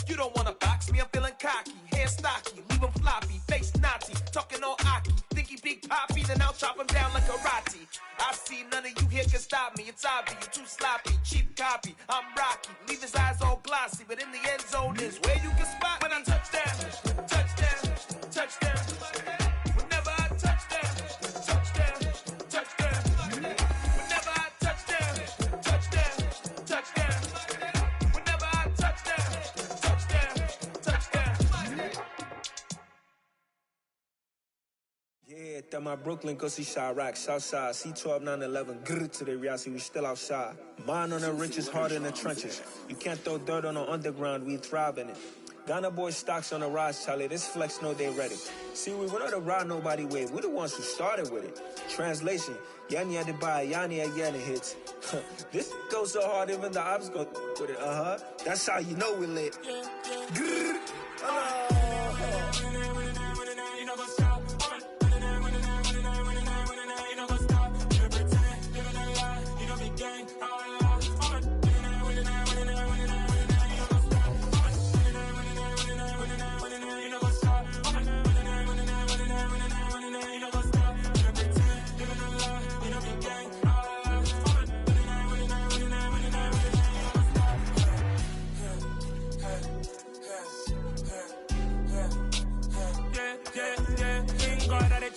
You don't wanna box me, I'm feeling cocky. Hair stocky, leave him floppy, face naughty. Talking all aki, think he big poppy, then I'll chop him down like karate. I see none of you here can stop me. It's obvious, you too sloppy, cheap copy. I'm Rocky, leave his eyes all glossy, but in the end zone is where you can spot when I touchdown, touchdown, touchdown. Whenever I touchdown, touchdown, touchdown. Whenever I touchdown, touchdown, touchdown. Whenever I touchdown, touchdown, touchdown. Yeah, that my Brooklyn go see Chirac, Southside, C12 911, grrr to the reality, we still outside. Mine on the riches, hard in the trenches. You can't throw dirt on the underground, we thrive in it. Ghana boys stocks on the rise, Charlie, this flex know they ready. See, we went on to ride nobody with, we the ones who started with it. Translation, Yani had to buy, Yani again it hits. This goes so hard, even the ops go with it, That's how you know we lit. Grrr,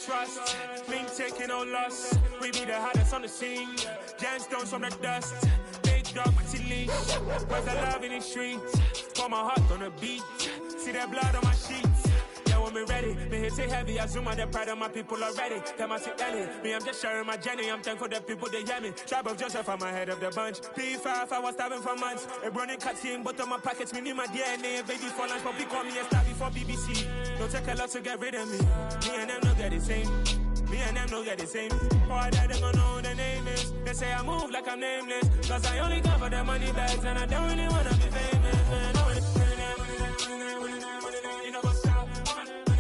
trust, me taking no loss. We be the hottest on the scene. Gemstones from the dust. Big dog with your leash. Where's the love in the streets? Pour my heart on the beat. See that blood on my sheets. Yeah, when me ready, me hit it heavy. I zoom out the pride of my people already. Them I see Ellie. Me, I'm just sharing my journey. I'm thankful that people they hear me. Tribe of Joseph, I'm ahead of the bunch. P5, I was starving for months. A running cut team, but on my pockets, me need my DNA. Baby for lunch, but we call me a star before BBC. Don't take a lot to get rid of me. Me and them no get the same. Me and them no get the same. Boy, that they gon' know who the name is. They say I move like I'm nameless. Cause I only come for the money bags and I don't really wanna be famous, man. You know what's up? You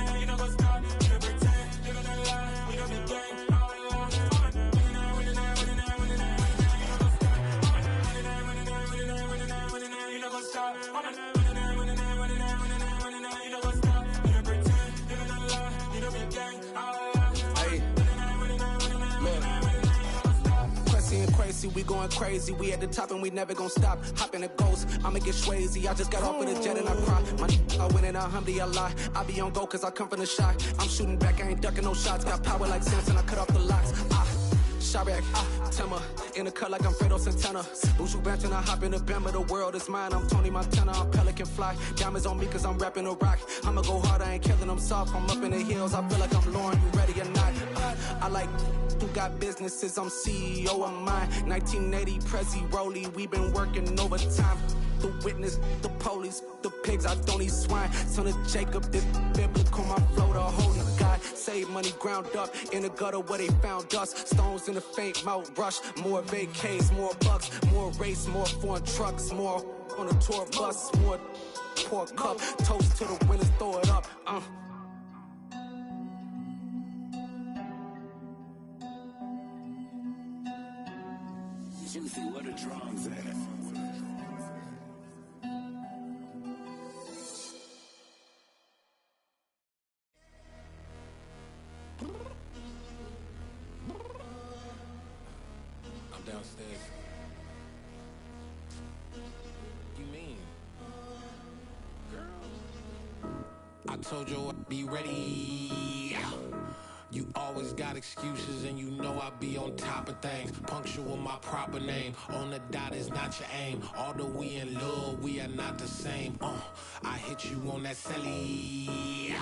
know what's up? You pretend, live in a lie. We don't be gang. You know what's up? Crazy, we going crazy. We at the top and we never gon' stop. Hop in a ghost, I'ma get swayzy. I just got off of the jet and I cry. My I win and alhamdulillah. I be on go cause I come from the shot. I'm shooting back, I ain't ducking no shots. Got power like Samson, I cut off the locks. Chirac, Tema, in the cut like I'm Fredo Santana. Buju Banton, I hop in the Bama, the world is mine. I'm Tony Montana, I'm Pelican Fly. Diamonds on me cause I'm rapping a rock. I'ma go hard, I ain't killing them soft. I'm up in the hills, I feel like I'm Lauren, you ready or not? I like who got businesses, I'm CEO of mine. 1980 Prezi Rolly, we been working overtime. the witness, the police, the pigs, I don't eat swine. Son of Jacob, this biblical, my flow, the holy God. Save money ground up in the gutter where they found us. Stones in the faint mouth rush. More vacays, more bucks, more race, more foreign trucks, more on a tour bus, more pour cup. Toast to the winners, throw it up. Juicy, where the drums at? I'm downstairs. You mean? Girl, I told you I'd be ready. You always got excuses and you know I be on top of things. Punctual my proper name. On the dot is not your aim. Although we in love, we are not the same. I hit you on that celly.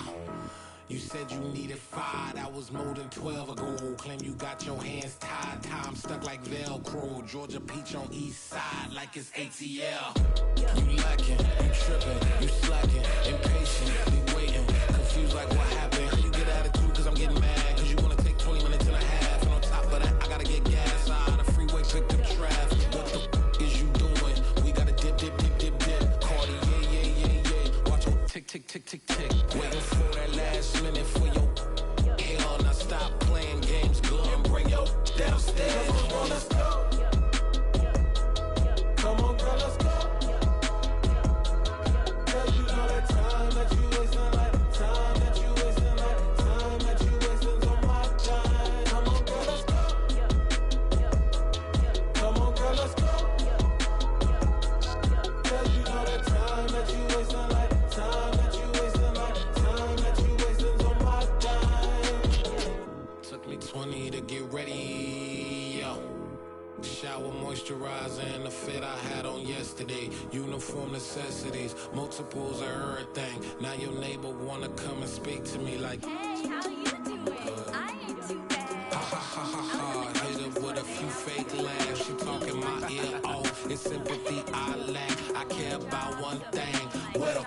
You said you needed 5, that was more than 12 ago. Claim you got your hands tied, time stuck like Velcro. Georgia peach on east side like it's ATL. You lacking, you tripping, you slacking, impatient, be waiting, confused like what happened. How you get attitude cause I'm getting mad, cause you wanna take 20 minutes and a half. And on top of that, I gotta get gas out of the freeway, pick up traffic. What the is you doing? We gotta dip, dip, dip, dip, dip. Cardi, yeah. Watch your tick, tick, tick, tick, tick. Waiting for that last minute for your hell. Now stop playing games, go and bring your downstairs. Come on, let's go. Come on, girl, let's go. Girl, you know that time that you wasting, like time that you wasting, like time that you wasting on my time. Come on, girl, let's go. Come on, girl, let's go. Girl, you know that time that you wasting, like time that you wasting, like time that you wasting on my time. Took me 20 to get ready, yo. Shower moisturizer and the fit I had on yesterday. Uniform necessities, multiples of everything. Now your neighbor wanna come and speak to me like, hey, how you doing? I ain't too bad. Ha ha ha ha ha. Hit her with a few fake laughs. She talking my ear off. It's sympathy I lack. I care about one thing. What up?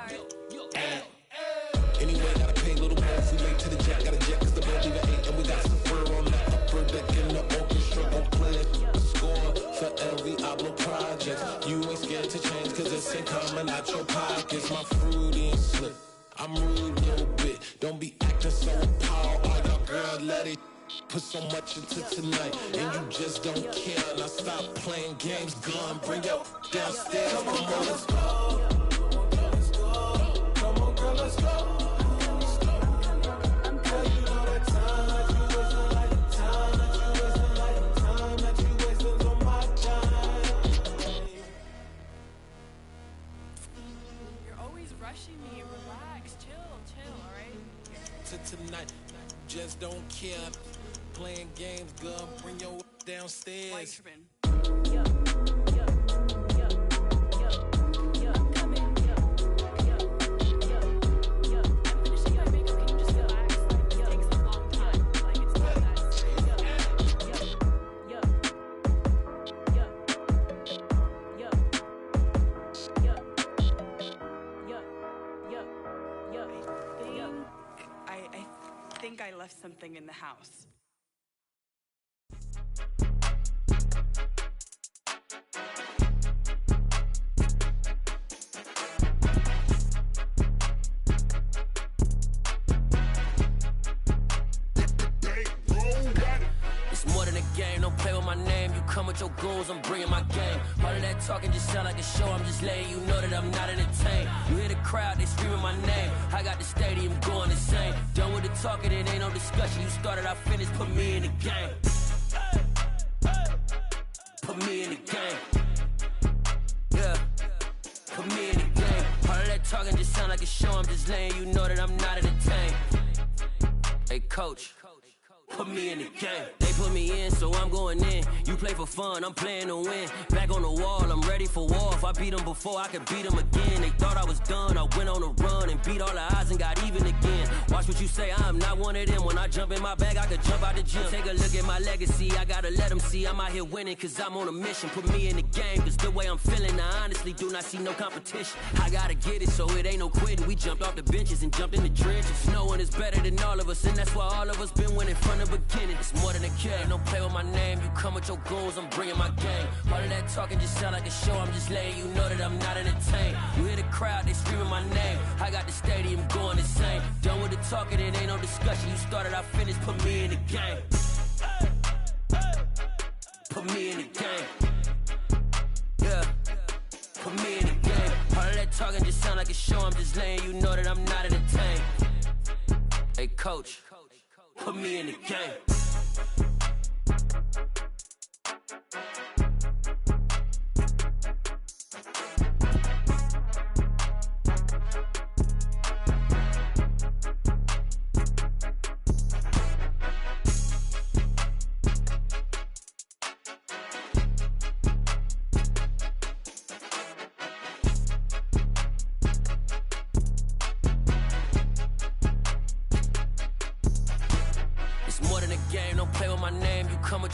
Anyway, gotta pay a little more if we late to the jet. Gotta jet cause the boat leave at 8. And we got some fur on the upper deck in the orchestra. Gon' play it. Score for every Ablo project. You ain't scared to change cause it's ain't coming out your pockets. My fruity and slip. I'm rude a little bit. Don't be acting so appalled. All y'all girl, let it put so much into tonight. And you just don't care. Now stop playing games. Gun, bring your downstairs. Come on, let's go. Come on, girl, let's go. Me, relax, chill, alright? Tonight, just don't care. Playing games, girl, bring your downstairs. I left something in the house. It's more than a game, don't play with my name. You come with your goons, I'm bringing my game. All of that talking just sound like a show, I'm just letting you know that I'm not entertained. You hear the crowd, they screaming my name. I got the stadium going insane. Done with the talking, it ain't no discussion. You started, I finished, put me in the game. Put me in the game. Yeah, put me in the game. All of that talking just sound like a show, I'm just letting you know that I'm not entertained. Hey coach, put me in the game. They put me in, so I'm going in. You didn't play for fun, I'm playing to win. Back on the wall, I'm ready for war. If I beat them before, I could beat them again. They thought I was done, I went on a run and beat all the odds and got even again. Watch what you say, I'm not one of them. When I jump in my bag, I could jump out the gym. Take a look at my legacy, I gotta let them see I'm out here winning, cause I'm on a mission. Put me in the game, cause the way I'm feeling, I honestly do not see no competition. I gotta get it, so it ain't no quitting. We jumped off the benches and jumped in the trenches. No one is better than all of us, and that's why all of us been winning from the beginning. It's more than a kill, don't play with my name. You come with your goons, I'm bringing my game. All of that talking just sound like a show, I'm just letting you know that I'm not entertained. You hear the crowd, they screaming my name. I got the stadium going insane. Done with the talking, it ain't no discussion. You started, I finished, put me in the game. Put me in the game. Yeah, put me in the game. All of that talking just sound like a show, I'm just letting you know that I'm not entertained. Hey coach, put me in the game.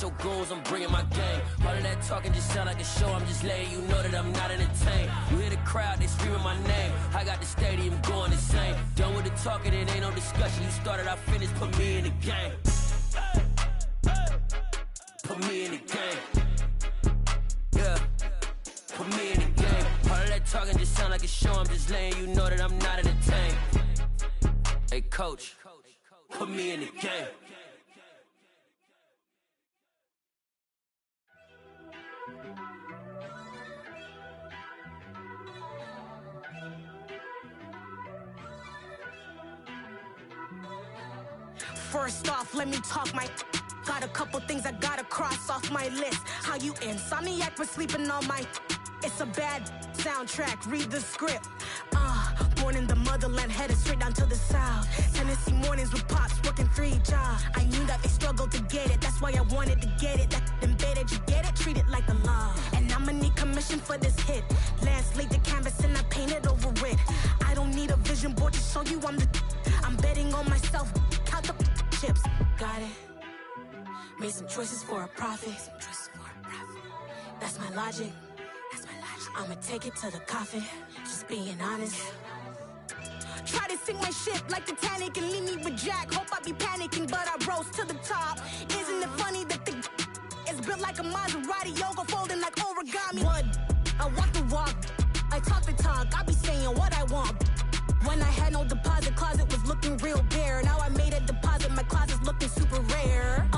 Your goons, I'm bringing my game. All of that talking just sound like a show, I'm just letting you know that I'm not entertained. You hear the crowd, they screaming my name. I got the stadium going insane. Done with the talking, it ain't no discussion. You started, I finished, put me in the game. Put me in the game. Yeah, put me in the game. All of that talking just sound like a show, I'm just letting you know that I'm not entertained. Hey coach, put me in the game. First off, let me talk my. Got a couple things I gotta cross off my list. How you insomniac for sleeping on my. It's a bad soundtrack, read the script. Born in the motherland, headed straight down to the south. Tennessee mornings with pops, working 3 jobs. I knew that they struggled to get it, that's why I wanted to get it. That embedded, you get it, treat it like the law. And I'ma need commission for this hit. Lance laid the canvas and I painted over it. I don't need a vision board to show you I'm betting on myself, count the chips. Got it. Made some choices for a profit. That's my logic. I'ma take it to the coffin, just being honest. Try to sink my ship like Titanic and leave me with Jack. Hope I be panicking, but I rose to the top. Isn't it funny that the is built like a Maserati, yoga folding like origami? What? I walk the walk, I talk the talk, I be saying what I want. When I had no deposit, closet was looking real bare. Now I made a deposit, my closet's looking super rare.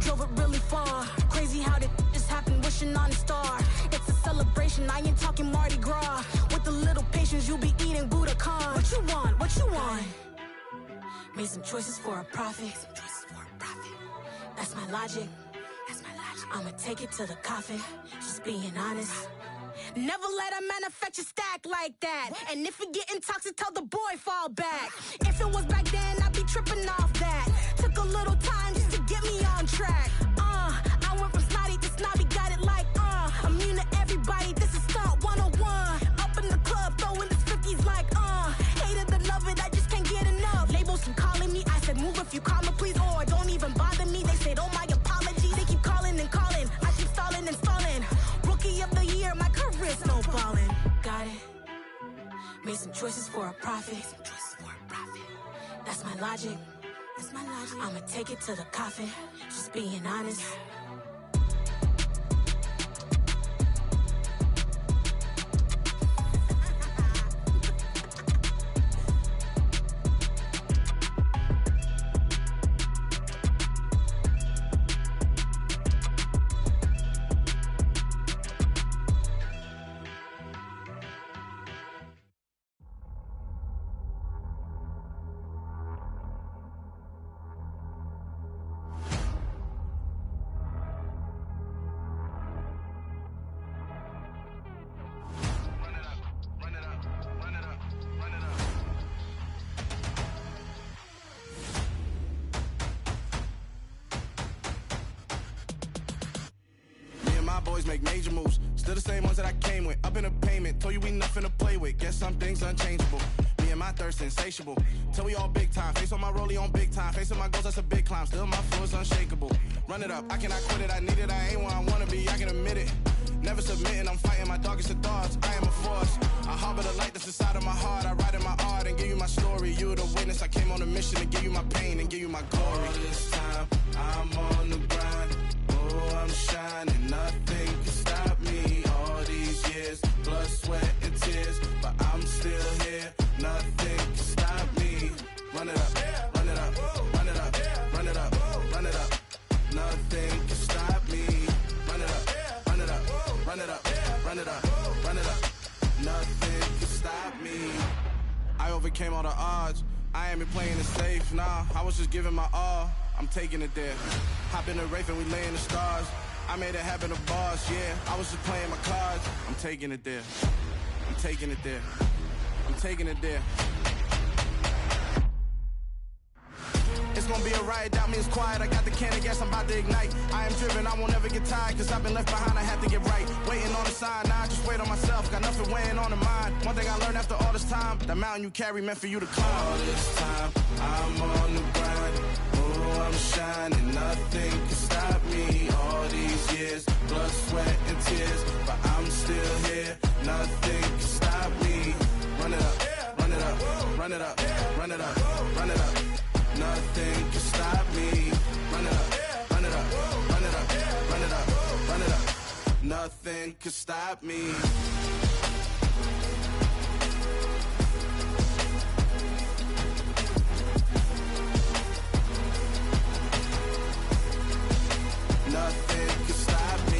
Drove it really far. Crazy how did just happen, wishing on a star. It's a celebration, I ain't talking Mardi Gras. With a little patience, you'll be eating Budokan. What you want? What you want? Made some choices for a profit. That's my logic. I'ma take it to the coffin, just being honest. Never let a manufacture stack like that. And if it getting toxic, tell the boy fall back. If it was back then, I'd be tripping off that. Took a little time just to get me on track. I went from snotty to snobby, got it like immune to everybody, this is stunt 101. Up in the club, throwing the cookies like hate it or love it, I just can't get enough. Labels keep calling me, I said move if you call me please, or don't even bother me. They said oh my apologies, they keep calling and calling. I keep stalling and stalling. Rookie of the year, my career snowballing. Got it. Made some choices for a profit. That's my logic. I'ma take it to the coffin, just being honest. my boys make major moves. Still the same ones that I came with. Up in the payment, told you we nothing to play with. Guess some things unchangeable. Me and my thirst insatiable. Till we all big time. Face on my rollie on big time. Facing my goals, that's a big climb. Still my flow is unshakable. Run it up, I cannot quit it. I need it, I ain't where I wanna be, I can admit it. Never submitting, I'm fighting my darkest of thoughts. I am a force. I harbor the light that's inside of my heart. I write in my art and give you my story. You the witness, I came on a mission to give you my pain and give you my glory. All this time, I'm on the grind. Oh, I'm shining, nothing can stop me. All these years, blood, sweat, and tears, but I'm still here. Nothing can stop me. Run it up, run it up, run it up, run it up, run it up. Nothing can stop me. Run it up, run it up, run it up, run it up, run it up. Nothing can stop me. I overcame all the odds. I ain't been playing it safe, nah. I was just giving my all. I'm taking it there. Hop in the Wraith and we lay in the stars. I made it happen to boss, yeah. I was just playing my cards. I'm taking it there. I'm taking it there. I'm taking it there. It's gonna be a riot, doubt me it's quiet. I got the can of gas, I'm about to ignite. I am driven, I won't ever get tired, cause I've been left behind, I had to get right. Waiting on the sign, now I just wait on myself. Got nothing weighing on the mind. One thing I learned after all this time, the mountain you carry meant for you to climb. All this time, I'm on the grind. Oh, I'm shining, nothing can stop me. All these years, blood, sweat, and tears, but I'm still here. Nothing can stop me. Run it up, run it up, run it up, run it up, run it up. Nothing can stop me. Run it up, run it up, run it up, run it up, run it up. Nothing can stop me. Nothing can stop me.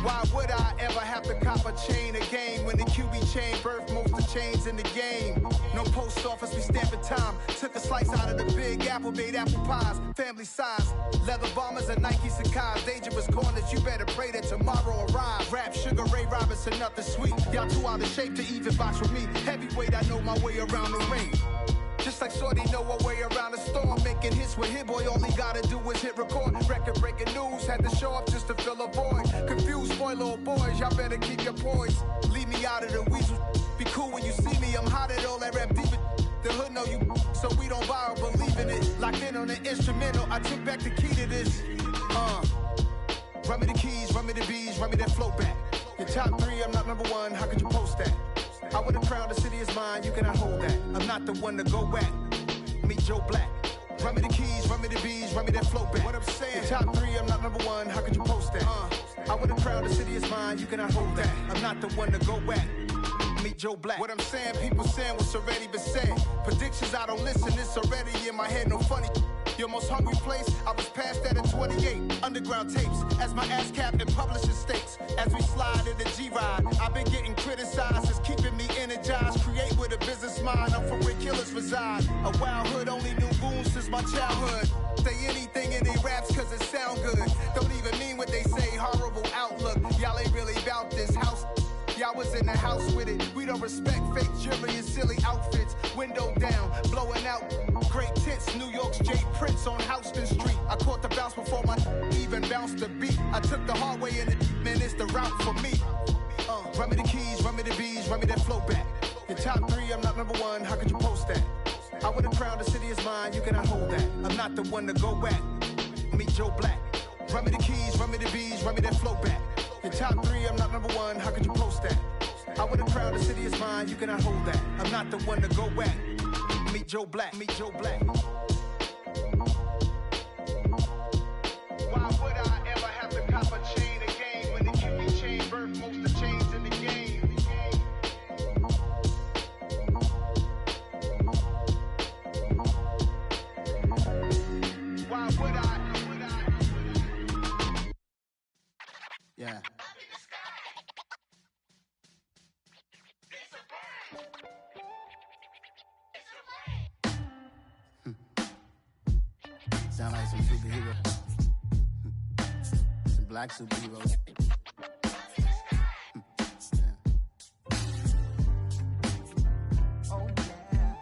Why would I ever have to cop a chain again when the QB chain birthed most of the chains in the game? No post office, we stamping time. Took a slice out of the big apple, made apple pies, family size. Leather bombers and Nike Sacai's. Dangerous corners, you better pray that tomorrow arrive. Rap, Sugar Ray Robinson, nothing sweet. Y'all too out of shape to even box with me. Heavyweight, I know my way around the ring. Just like Shorty know her way around the storm. Making hits with Hit Boy, all he gotta do is hit record. Record breaking news, had to show up just to fill a void. Confused, spoiler boys, y'all better keep your poise. Leave me out of the weasel. Be cool when you see me, I'm hot at all that rap deep. The hood know you, so we don't borrow, believe in it. Locked in on the instrumental, I took back the key to this. Run me the keys, run me the bees, run me that flow back. Your top three, I'm not number one, how could you post that? I would have crowned the city is mine, you cannot hold that. I'm not the one to go at. Meet Joe Black. Run me the keys, run me the bees, run me that flow back. What I'm saying, your top three, I'm not number one, how could you post that? I would have crowned the city is mine, you cannot hold that. I'm not the one to go at. Meet Joe Black. What I'm saying, people saying what's already been said. Predictions, I don't listen, it's already in my head, no funny. Your most hungry place, I was past that at 28. Underground tapes, as my ass cap in publishing states. As we slide in the G-Ride, I've been getting criticized, it's keeping me energized. Create with a business mind, I'm from where killers reside. A wild hood, only knew goons since my childhood. Say anything in they raps cause it sound good. Don't even mean what they say, horrible outlook. Y'all ain't really about this house. Y'all was in the house with it. We don't respect fake jewelry and silly outfits. Window down, blowing out great tits. New York's J. Prince on Houston Street. I caught the bounce before my even bounced the beat. I took the hard way in it, man, it's the route for me. Run me the keys, run me the bees, run me that flow back. Your top three, I'm not number one, how could you post that? I would have crowned the city is mine, you cannot hold that. I'm not the one to go at. Meet Joe Black. Run me the keys, run me the bees, run me that flow back. Your top three, I'm not number one, how could you post that? I would have crowned the city is mine, you cannot hold that. I'm not the one to go at. Meet Joe Black, meet Joe Black. Why would I ever have to cop a chain again when the QB chain birthed most of the chains in the game? Why would I? Yeah. Sound like some superhero. Some black superheroes. Oh, yeah.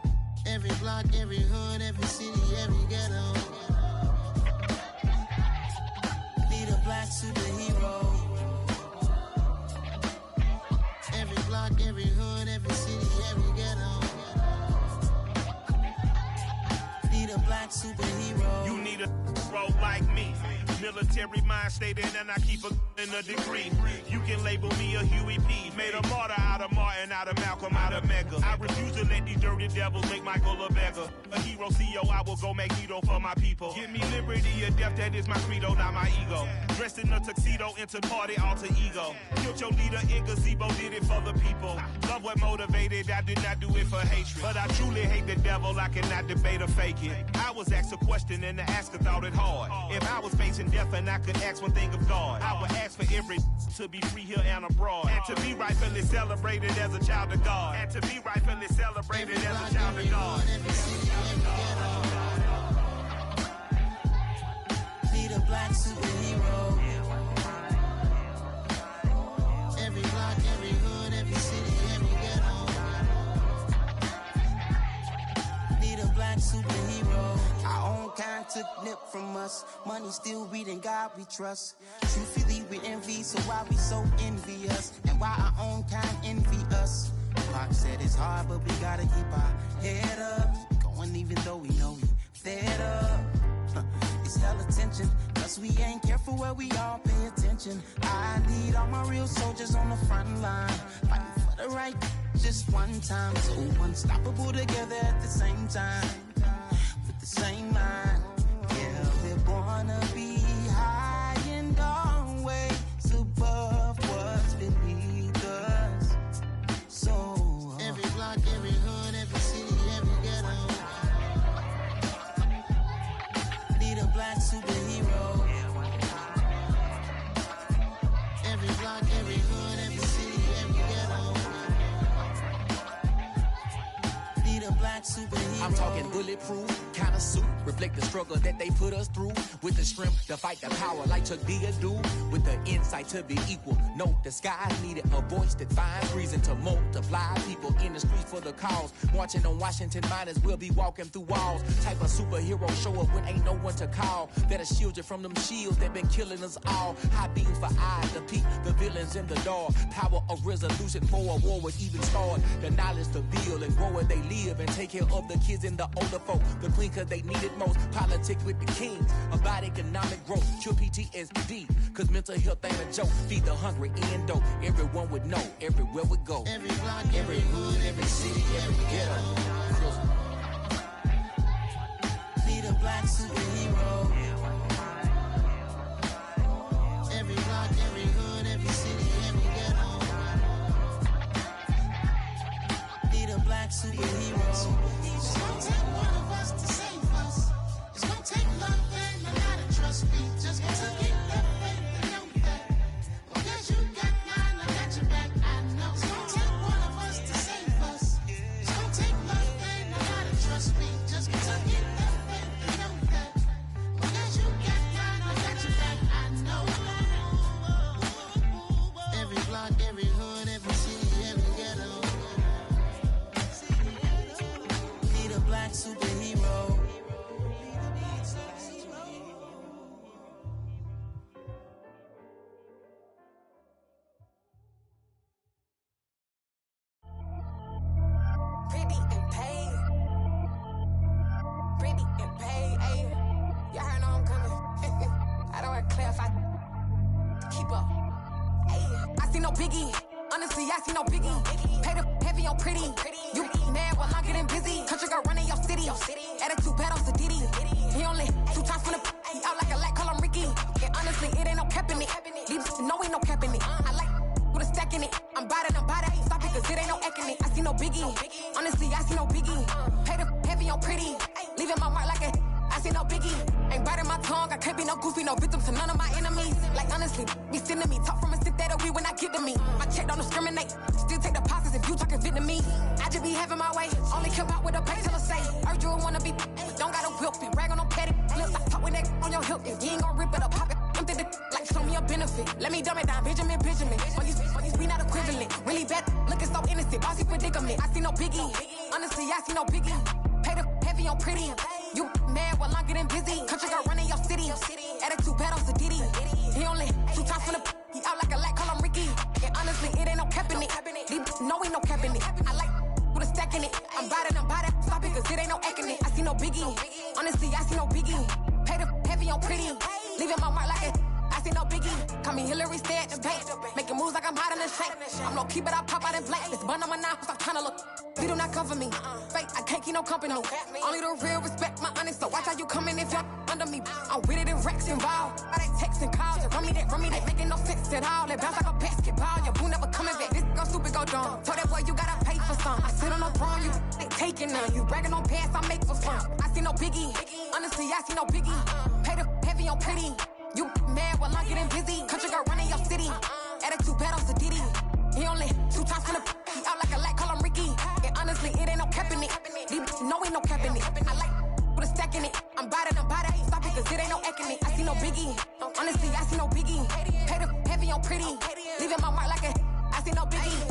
Every block, every hood, every city, every ghetto. Need a black superhero. Every block, every hood, every city, every ghetto. Need a black superhero. You need a role like me. Military mind stated, and I keep in a degree. You can label me a Huey P. Made a martyr out of Martin, out of Malcolm, out of Mega. I refuse to let these dirty devils make Michael a beggar. A hero CEO, I will go Magneto for my people. Give me liberty or death, that is my credo, not my ego. Dressed in a tuxedo, enter party, alter ego. Killed your leader in gazebo, did it for the people. Love what motivated, I did not do it for hatred. But I truly hate the devil, I cannot debate or fake it. I was asked a question and the asker thought it hard. If I was facing death and I could ask one thing of God, I would ask for every to be free here and abroad. And to be rightfully celebrated as a child of God. And to be rightfully celebrated as a child of God. Need a black superhero. Every block, every hood, every city, every ghetto. Need a black superhero. Our own kind took nip from us. Money still reading God we trust. Truthfully we envy, so why we so envious? And why our own kind envy us? Pac said it's hard, but we gotta keep our head up. Going even though we know we fed up. It's hella tension, cause we ain't careful where we all pay attention. I need all my real soldiers on the front line, fighting for the right just one time. So unstoppable together at the same time, with the same mind. Yeah, we're gonna be high and always above what's beneath us. So every block, every hood, every city, every ghetto. Need a black superhero. Every block, every hood, every city, every ghetto. Need a black superhero. I'm talking bulletproof kind of suit, reflect the struggle that they put us through. With the strength to fight the power like Chuck D do. With the insight to be equal. Note the sky needed a voice that finds reason to multiply. People in the streets for the cause. Marching on Washington, might as well be walking through walls. Type of superhero show up when ain't no one to call. That'll shield you from them shields that been killing us all. High beams for eyes to peek the villains in the dark. Power of resolution for a war would even start. The knowledge to build and grow where they live and take care of the kids and the older folk. The queen cause they need it most. Politics with the kings. About economic growth. Cure PTSD. Cause mental health ain't a joke. Feed the hungry and dope. Everyone would know. Everywhere we go. Every block, every hood, every city, every ghetto. Need a black superhero. Every block, every hood, every city, every ghetto. Need a black superhero. It's gonna take one of us to save us. It's gonna take love and a lot of trust. We just gotta get that faith and know that. Because you got mine, I got your back. I know. It's gonna take one of us to save us. It's gonna take love and a lot of trust. We just gotta get that faith and know that. Because you got mine, I got your back. I know. Every block, every hood, every city, every ghetto. Need a black superhero. Pretty and paid. Pretty and paid, ayy. Y'all heard know I'm coming. I don't want to clarify. Keep up. Ayy. I see no biggie. Honestly, I see no biggie. Pay the heavy on pretty. You mad while I'm getting busy. Country girl running your city. Attitude bad on Sadidi. He only 2 times from the he out like a light, call him Ricky. And honestly, it ain't no cap in it. These know ain't no cap in it. I like with a stack in it. I'm bad, I ain't stop it cause it ain't no eck in it. I see no biggie. Honestly, I see no biggie. Pay the heavy on pretty. Leaving my mark like a I see no biggie. Ain't biting my tongue, I can't be no goofy, no victim to none of my enemies. Like honestly, be sending me talk from a sit that we when I get to me. My check don't discriminate. Still take deposits if you talking Vietnamese. having my way. Only care about what the pay tell us say. Heard you wanna be, don't gotta whip it. Rag on no petty lips. I talk with that on your hip. If you ain't gon' rip it up, pop it. Empty the like show me a benefit. Let me dumb it down, Benjamin. For you, we not equivalent. Really bad, looking so innocent. Bossy predicament. I see no biggie. Honestly, I see no biggie. Pay the heavy on pretty. You mad while I'm getting busy. Country girl running your city. Attitude bad on Sadiddy. He only 2 times from the. He out like a light, call him Ricky. And honestly, it ain't no cap in it. These no ain't no cap in it. I like with a stack in it. I'm by that. Stop it, cause it ain't no acting it. I see no biggie. Honestly, I see no biggie. Pay the heavy on pretty. Leaving my mark like it. I see no biggie. Call me Hillary, stay at the bank. Making moves like I'm hot in the shank. I'm low key, but I pop out in blank. This bun on my knife, I'm trying to look. They do not cover me. Fake, I can't keep no company. Only the real respect my honest. So watch how you coming if you're under me. I'm with it and Rex involved. All they texting calls, just run me that. Making no sense at all. They bounce like a basketball. Your boo never coming back. This go stupid, go dumb. Told that boy you gotta pay for some. I sit on the throne, you they taking none. You bragging on pants, I make for fun. I see no biggie. Honestly, I see no biggie. Pay the heavy on pretty. You mad while I'm getting busy. Country girl running your city. Attitude bad on Sadiddy. He only 2 times from the. He out like a light, call him Ricky. And honestly, it ain't no cap in it. No, ain't no cap in it. I like with a stack in it. I'm by that. Stop it, cause it ain't no acting it. I see no biggie. Honestly, I see no biggie. Pay the heavy on pretty. Leaving my mark like a. I see no biggie.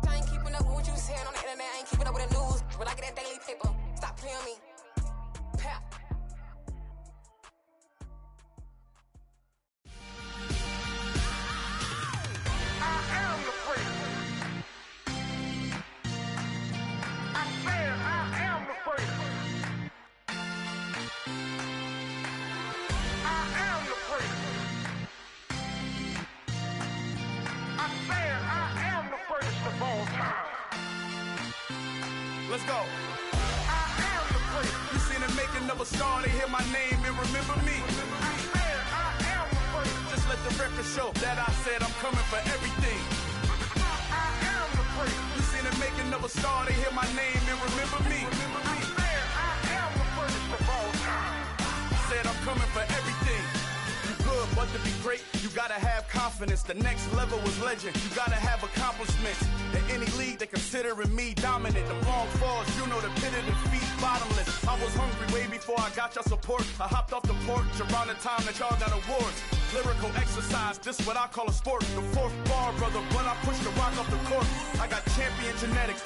I ain't keeping up with what you saying on the internet. I ain't keeping up with the news. When I get that daily paper, stop playing me. Pap. Let's go. You seen the making of a star, they hear my name and remember me. Just let the record show that I said I'm coming for everything. You seen the making of a star, they hear my name and remember me. Said I'm coming for everything. You good, but to be great, you gotta have confidence. The next level was legend. You gotta have accomplishments. In any league, they considering me dominant. The long falls, you know the pit of defeat, bottomless. I was hungry way before I got your support. I hopped off the porch around the time that y'all got awards. Lyrical exercise, this what I call a sport. The 4th bar, brother, when I push the rock off the court. I got champion genetics.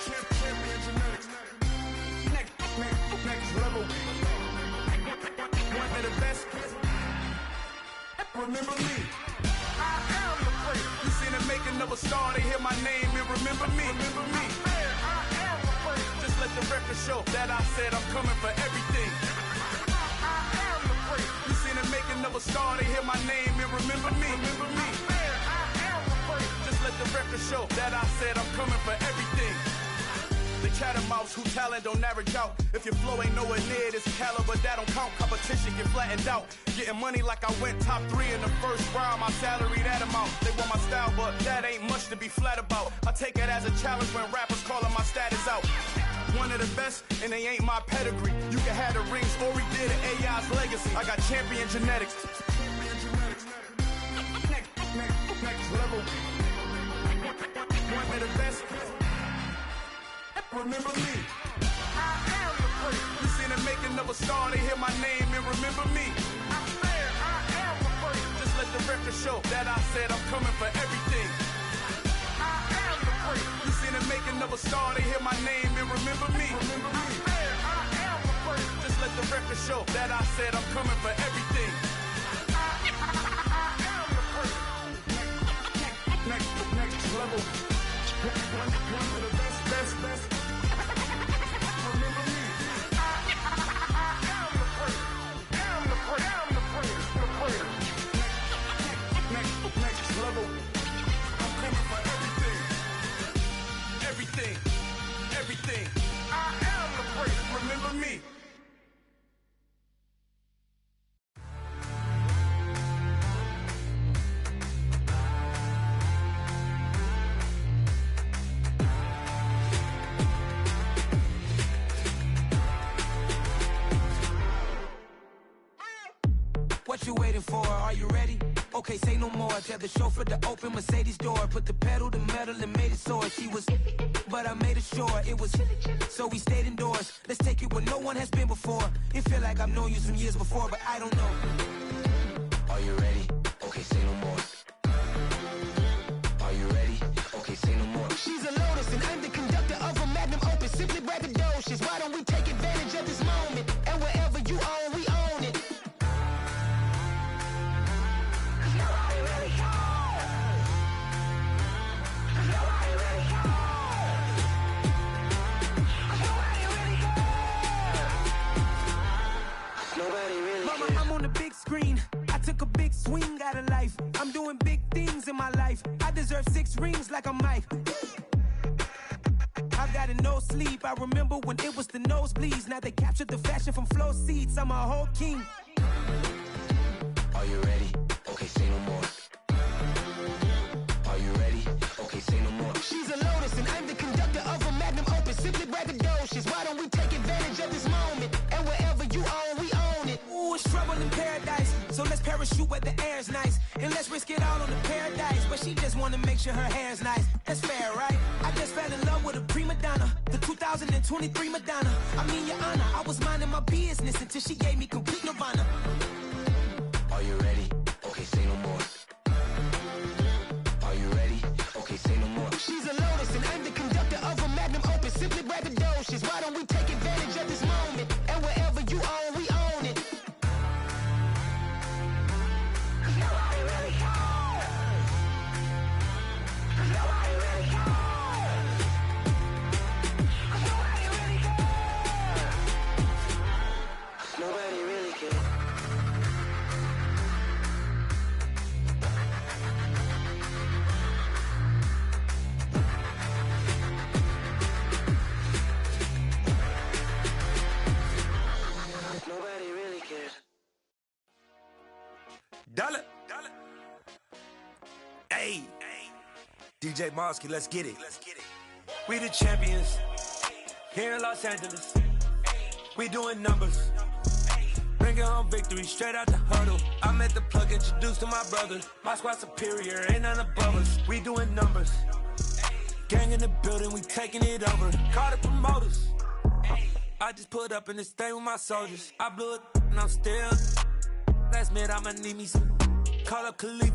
Next level. One of the best. Remember me. I am the place. You seen the making of a star, they hear my name and remember me. I am the place. Just let the record show that I said I'm coming for everything. I am the place. You seen the making of a star, they hear my name and remember me. I am the place. Just let the record show that I said I'm coming for everything. The chattermouths who talent don't average out. If your flow ain't nowhere near this caliber, that don't count. Competition get flattened out. Getting money like I went top 3 in the first round. My salary that amount. They want my style, but that ain't much to be flat about. I take it as a challenge when rappers calling my status out. One of the best, and they ain't my pedigree. You can have the rings, or we did an AI's legacy. I got champion genetics. Next level. One of the best. Remember me. I am the place. You seen the making of a star, they hear my name and remember me. I am the place. Just let the record show that I said I'm coming for everything. I am the place. You seen the making of a star, they hear my name and remember me. I am the place. Just let the record show that I said I'm coming for everything. I am the place. Next level. One of the best. Next level. I'm coming for everything. Everything. I am the place. Remember me. What you waiting for? Are you ready? Okay, say no more. Tell the chauffeur to open Mercedes door. Put the pedal to metal and made it soar. She was, but I made it sure it was. So we stayed indoors. Let's take it where no one has been before. It feel like I've known you some years before, but I don't know. Are you ready? Okay, say no more. Are you ready? Okay, say no more. She's a Lotus and I'm the conductor of a magnum opus. Simply braggadocious. Why don't we take advantage of this moment? And wherever you own, we own it. Nobody really cares. Nobody really cares. Nobody really cares. Nobody really cares. Mama, I'm on the big screen. I took a big swing out of life. I'm doing big things in my life. I deserve 6 rings like I'm Mike. I've got no sleep. I remember when it was the nosebleeds. Now they captured the fashion from flow seats. I'm a whole king. Are you ready? Okay, say no more. Are you ready? Okay, say no more. She's a Lotus and I'm the conductor of a magnum opus. Simply braggadocious. Why don't we take advantage of this moment? And wherever you own, we own it. Ooh, it's trouble in paradise. So let's parachute where the air's nice. And let's risk it all on the paradise. But she just wanna make sure her hair's nice. That's fair, right? I just fell in love with a prima donna. The 2023 Madonna. I mean, your honor, I was minding my business until she gave me complete nirvana. Are you ready? Okay, say no more. Are you ready? Okay, say no more. She's a Lotus and I'm the conductor of a magnum opus. Simply braggadocious. Why don't we take advantage of this moment? And wherever you own, we own it. Nobody really cares. Nobody really cares. Nobody really cares. Nobody really cares. Nobody really cares. Dollar. Hey. DJ Mosky, let's get it. We the champions. Here in Los Angeles. We doing numbers. Bringing home victory straight out the huddle. I'm at the plug, introduced to my brother. My squad superior, ain't none above us. We doing numbers. Gang in the building, we taking it over. Call the promoters. I just put up in this thing with my soldiers. I blew it and I'm still. Last minute I'ma need me some. Call up Khalifa.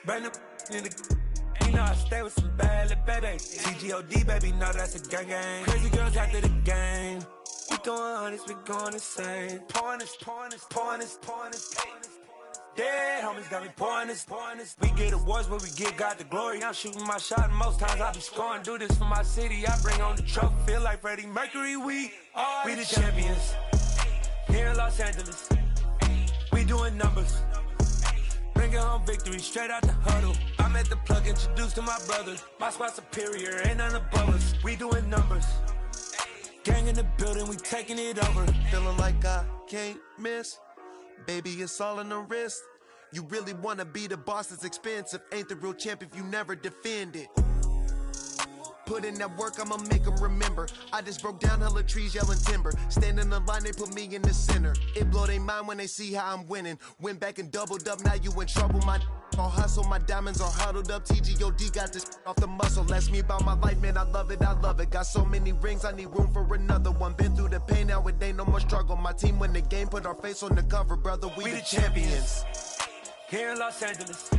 Bring up in the. You know I stay with some bad little baby. TGOD baby, no that's a gang gang. Crazy girls after the game. We going honest, we going insane. Pouring this. Dead homies got me pouring this. We get awards, but we give God the glory. I'm shooting my shot, and most times I be scoring. Do this for my city, I bring on the trophy. Feel like Freddie Mercury, we the champions. Here in Los Angeles, we doing numbers. Bringing home victory straight out the huddle. I'm at the plug, introduced to my brother. My squad superior, ain't none above us. We doing numbers. Gang in the building, we taking it over. Feeling like I can't miss. Baby, it's all in the wrist. You really wanna be the boss, it's expensive. Ain't the real champ if you never defend it. Put in that work, I'ma make them remember. I just broke down hella trees, yelling timber. Stand in the line, they put me in the center. It blow their mind when they see how I'm winning. Went back and doubled up, now you in trouble. My all hustle, my diamonds are huddled up. TGOD got this off the muscle. Ask me about my life, man, I love it. Got so many rings, I need room for another one. Been through the pain, now it ain't no more struggle. My team win the game, put our face on the cover, brother. We the champions. Here in Los Angeles,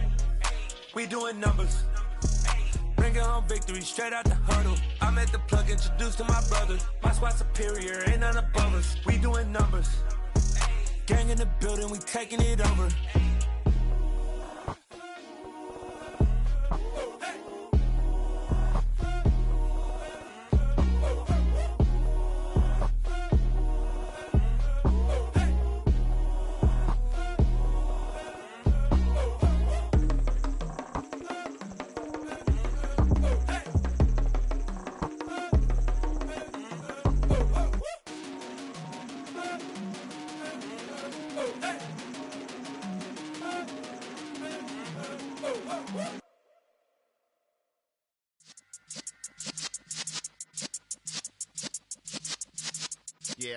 we doing numbers. Bringing home victory straight out the huddle. I'm at the plug, introduced to my brother. My squad superior, ain't none above us. We doing numbers. Gang in the building, we taking it over. Yeah.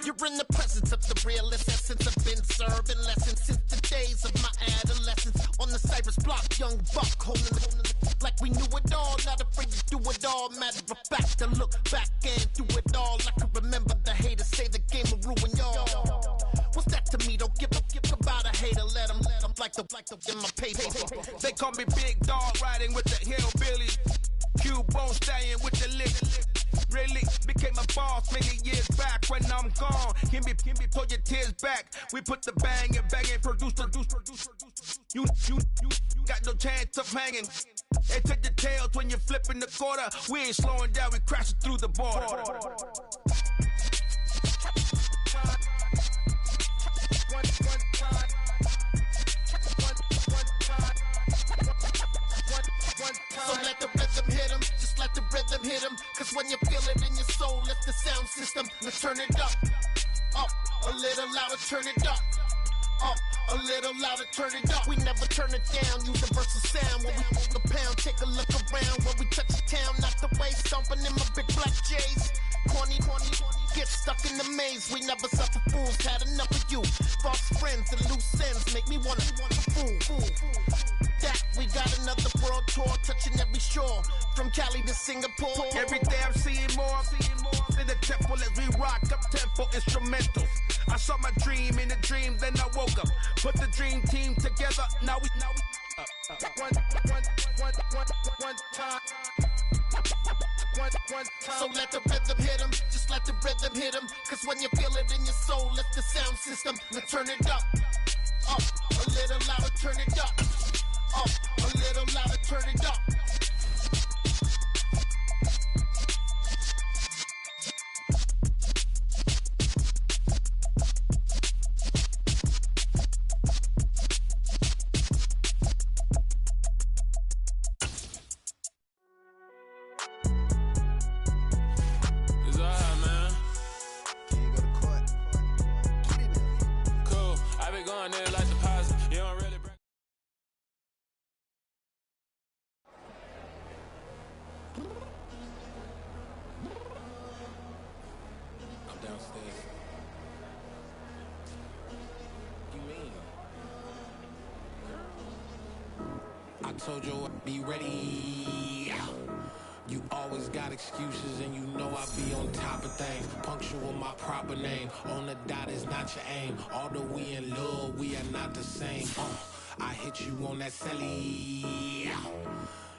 You're in the of the realest essence. I've been serving lessons since the days of my adolescence. On the Cypress block, young buck holding the like we knew it all. Not afraid to do it all. Matter of fact, to look back and do it all. I can remember the haters say the game will ruin y'all. What's that to me? Don't give about a hater. Let them like the in my paper. They call me Big Dog, riding with the hillbillies. Q-Bone staying with the lick. Really became a boss many years back. When I'm gone, can be pull your tears back. We put the bang and produce. You got no chance of hanging. They take your tails when you're flipping the quarter. We ain't slowing down, we crashing through the border. So let the rhythm hit him, just let the rhythm hit him. Cause when you feel it in your soul, lift the sound system. Let's turn it up, a little louder, turn it up. A little louder, turn it up. We never turn it down, universal sound. When we move the pound, take a look around. When we touch the town, not the way, stomping in my big black J's. Corny, get stuck in the maze. We never suffer fools, had enough of you. False friends and loose ends make me wanna fool. That we got another world tour, touching every shore, from Cali to Singapore. Every day I'm seeing more in the temple as we rock up tempo instrumentals. I saw my dream in a dream, then I woke up. Put the dream team together, now we one time. So let the rhythm hit him, just let the rhythm hit him. Cause when you feel it in your soul, lift the sound system. Now turn it up, a little louder, turn it up, a little louder, turn it up. Told you I'd be ready. You always got excuses and you know I be on top of things. Punctual my proper name. On the dot is not your aim. Although we in love, we are not the same. I hit you on that celly.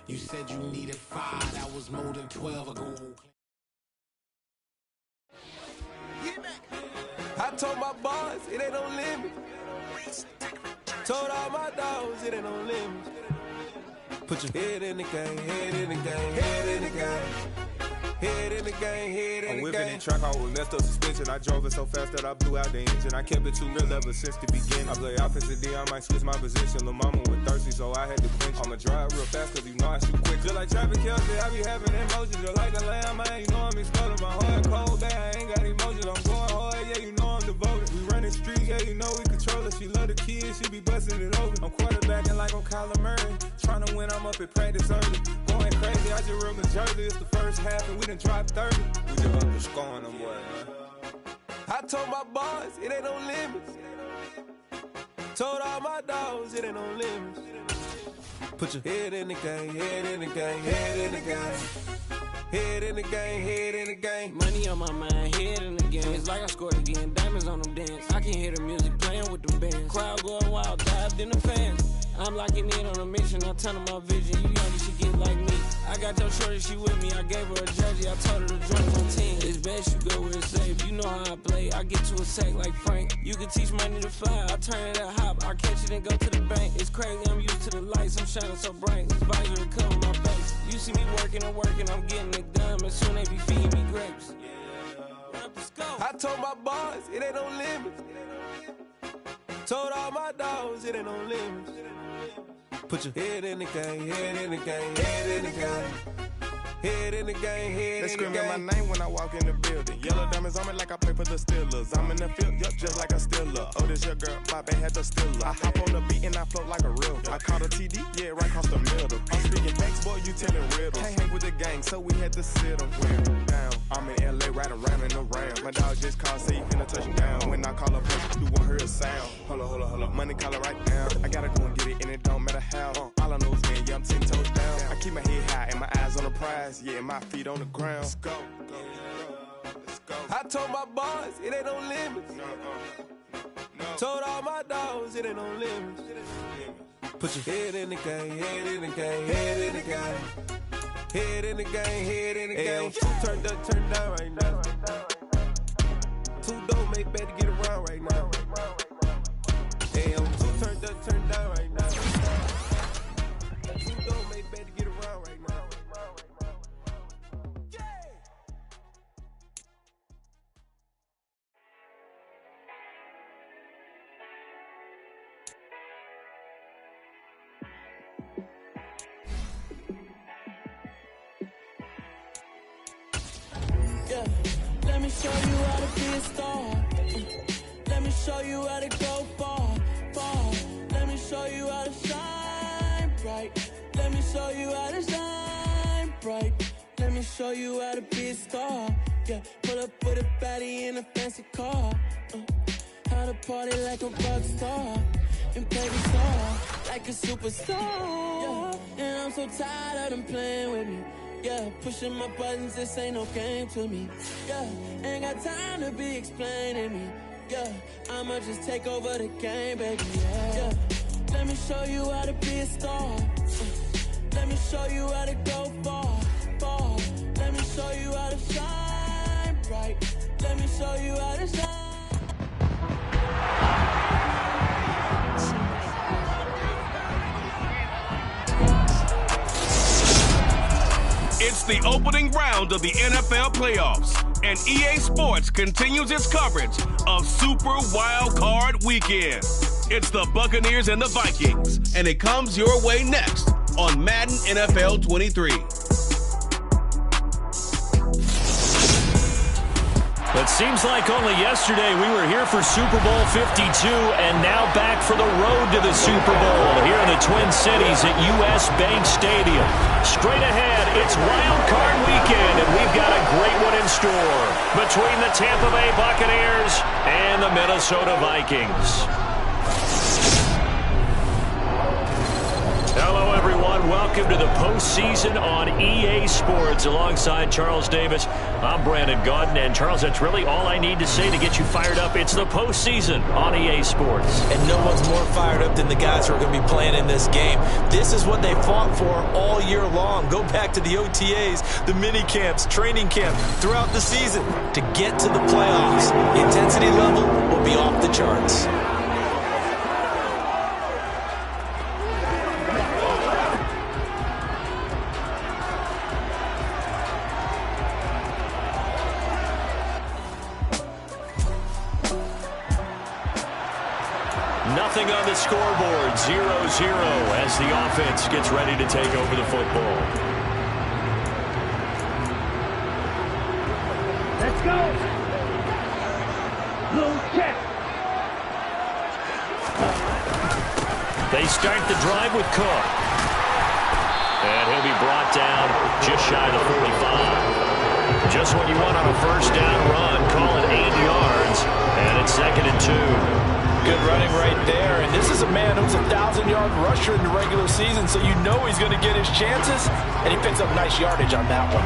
You said you needed 5, that was more than 12 ago. I told my boys it ain't no limit. Told all my dogs it ain't no limit. Put your head in the game, head in the game, head in the game. Head in the game, head in the game. I'm whipping and track out with messed up suspension. I drove it so fast that I blew out the engine. I kept it too real ever since the beginning. I play offensive D, I might switch my position. Lil' mama was thirsty, so I had to quench. I'ma drive real fast cause you know I shoot quick. Just like traffic Kelsey, I be having emotions. Just like a lamb, man, you know I'm exploding. My heart cold, man, I ain't got emotions. I'm going hard, yeah, you know I'm devoted. We running streets, yeah, you know we control it. She love the kids, she be busting it over. I'm quarterbacking like I'm Kyler Murray. Trying to win, I'm up at practice early. Going crazy, I just rub the jersey. It's the first half and we done dropped 30. We just underscoring them, boy, man. I told my boys it ain't no limits. Told all my dogs it ain't no limits. Put your head in the game, head in the game, head in the game. Head in the game, head in the game. Money on my mind, head in the game. It's like I scored again, diamonds on them dance. I can hear the music playing with them bands. Crowd going wild, dived in the fans. I'm locking in on a mission, I turn on my vision. You young, you should get like me. I got your shorty, she with me. I gave her a jersey, I told her to join my team. It's best you go where it's safe. You know how I play. I get to a sack like Frank. You can teach money to fly. I turn it at hop. I catch it and go to the bank. It's crazy, I'm used to the lights. I'm shining so bright. This visor will cover my face. You see me working and working, I'm getting it done. And soon they be feeding me grapes. I told my boys it ain't no limits. Told all my dogs it ain't no limits. Put your head in the game, head in the game, head in the game. Head in the game, head They in the game. screaming my name when I walk in the building. Yellow diamonds on me like I play for the Steelers. I'm in the field, yup, just like a Steeler. Oh, this your girl, Bobby had the Steeler. I hop on the beat and I float like a river. I caught a TD, yeah, right across the middle. I'm speaking facts, boy, you telling riddles. Can't hang with the gang, so we had to sit them down. I'm in LA, riding around in the round. My dog just called, say he finna touch down. When I call up, you won't hear a sound. Hold up, money calling right now. I gotta go and get it, and it don't matter how. All I know is man, yeah, I'm 10 toes down. I keep my head high and my eyes on the prize. Yeah, my feet on the ground. Let's go. Let's go. I told my boys, it ain't no limits. Told all my dogs, it ain't no limits. Put your head in the game, head in the game, head in the game. Head in the game, head in the game. Turned up, turned down right now. Two dope make better get around right now. Hey, I'm too turned up, turned down right now. Two dope make better get around right now. Yeah, let me show you how to be a star. Let me show you how to go far, far. Let me show you how to shine bright. Let me show you how to shine bright. Let me show you how to be a star. Yeah, pull up with a baddie in a fancy car. How to party like a rock star and play the star like a superstar. Yeah, and I'm so tired of them playing with me. Yeah, pushing my buttons, this ain't no game to me. Yeah, ain't got time to be explaining me. Yeah, I'ma just take over the game, baby. Yeah, let me show you how to be a star. Let me show you how to go far, far. Let me show you how to shine bright. Let me show you how to shine. It's the opening round of the NFL playoffs, and EA Sports continues its coverage of Super Wild Card Weekend. It's the Buccaneers and the Vikings, and it comes your way next on Madden NFL 23. It seems like only yesterday we were here for Super Bowl 52 and now back for the road to the Super Bowl here in the Twin Cities at US Bank Stadium. Straight ahead, it's Wild Card Weekend, and we've got a great one in store between the Tampa Bay Buccaneers and the Minnesota Vikings. Hello, everyone. Welcome to the postseason on EA Sports. Alongside Charles Davis, I'm Brandon Gaudin. And, Charles, that's really all I need to say to get you fired up. It's the postseason on EA Sports. And no one's more fired up than the guys who are going to be playing in this game. This is what they fought for all year long. Go back to the OTAs, the mini camps, training camp, throughout the season to get to the playoffs. The intensity level will be off the charts. Nothing on the scoreboard, 0-0 as the offense gets ready to take over the football. Let's go! Blue check! They start the drive with Cook. And he'll be brought down just shy of the 45. Just what you want on a first down run, call it 8 yards, and it's 2nd and 2. Good running right there, and this is a man who's a 1,000-yard rusher in the regular season, so you know he's going to get his chances, and he picks up nice yardage on that one.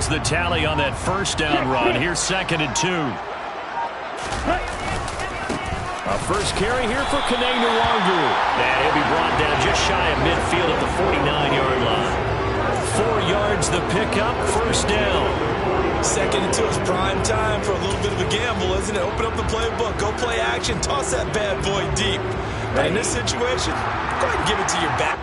The tally on that first down run. Here's 2nd and 2. A first carry here for Kene Nwangu. And he'll be brought down just shy of midfield at the 49-yard line. 4 yards the pickup, first down. 2nd and 2 is prime time for a little bit of a gamble, isn't it? Open up the playbook, go play action, toss that bad boy deep. And in this situation, go ahead and give it to your back.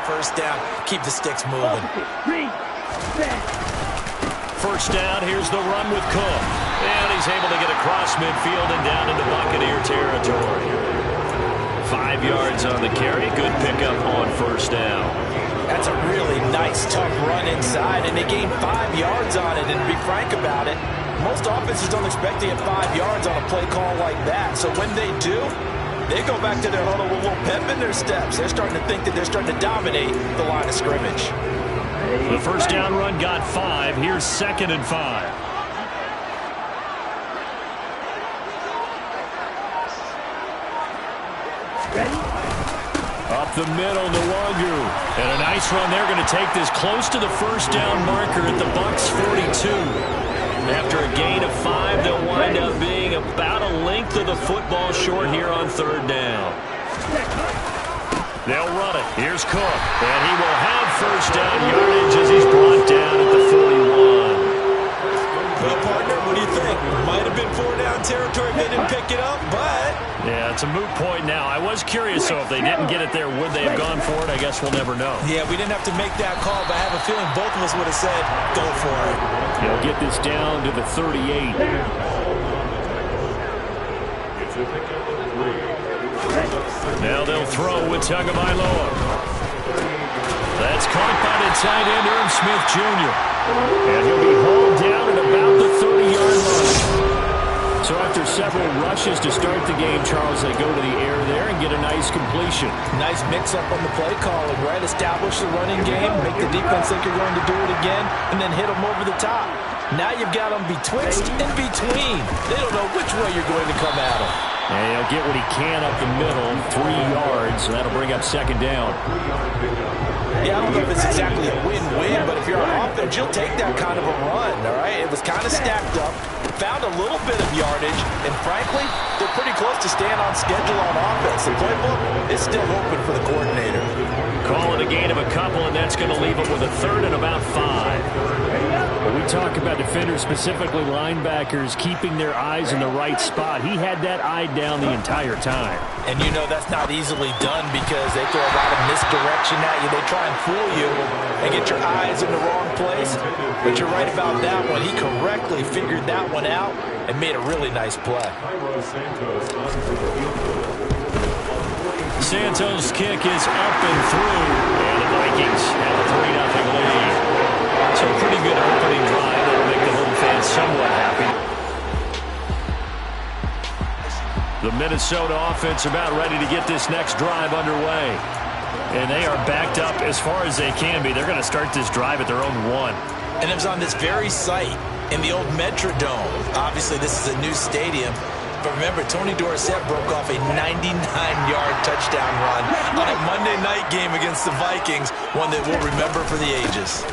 first down. Keep the sticks moving. First down, here's the run with Cook. And he's able to get across midfield and down into Buccaneer territory. 5 yards on the carry. Good pickup on first down. That's a really nice, tough run inside, and they gained 5 yards on it. And to be frank about it, most offenses don't expect to get 5 yards on a play call like that. So when they do, they go back to their huddle with a little pep in their steps. They're starting to think that they're starting to dominate the line of scrimmage. The first down run got 5. Here's 2nd and 5. Up the middle, Nwangu. And a nice run. They're going to take this close to the first down marker at the Bucs 42. After a gain of 5, they'll wind up being about a length of the football short here on 3rd down. They'll run it. Here's Cook. And he will have first down yardage as he's brought down at the 41. Well, partner, what do you think? Might have been 4-down territory if they didn't pick it up, but... Yeah, it's a moot point now. I was curious, so if they didn't get it there, would they have gone for it? I guess we'll never know. Yeah, we didn't have to make that call, but I have a feeling both of us would have said, go for it. He'll get this down to the 38. Now they'll throw with Tagovailoa. That's caught by the tight end, Irv Smith Jr. And he'll be hauled down at about the 30-yard line. So after several rushes to start the game, Charles, they go to the air there and get a nice completion. Nice mix-up on the play calling, right? Establish the running game, make the defense think you're going to do it again, and then hit them over the top. Now you've got them betwixt and between. They don't know which way you're going to come at them. And he'll get what he can up the middle, 3 yards. That'll bring up 2nd down. Yeah, I don't know if it's exactly a win-win, but if you're on offense, you'll take that kind of a run, all right? It was kind of stacked up, found a little bit of yardage, and frankly, they're pretty close to staying on schedule on offense. The playbook is still open for the coordinator. Call it a gain of a couple, and that's going to leave them with a 3rd and about 5. When we talk about defenders, specifically linebackers, keeping their eyes in the right spot, he had that eye down the entire time. And you know that's not easily done because they throw a lot of misdirection at you. They try and fool you and get your eyes in the wrong place. But you're right about that one. He correctly figured that one out and made a really nice play. Santos' kick is up and through, and the Vikings have a 3-0 lead. So a pretty good opening drive that'll make the home fans somewhat happy. The Minnesota offense about ready to get this next drive underway. And they are backed up as far as they can be. They're going to start this drive at their own 1. And it was on this very site in the old Metrodome. Obviously, this is a new stadium. But remember, Tony Dorsett broke off a 99-yard touchdown run on a Monday night game against the Vikings, one that we'll remember for the ages.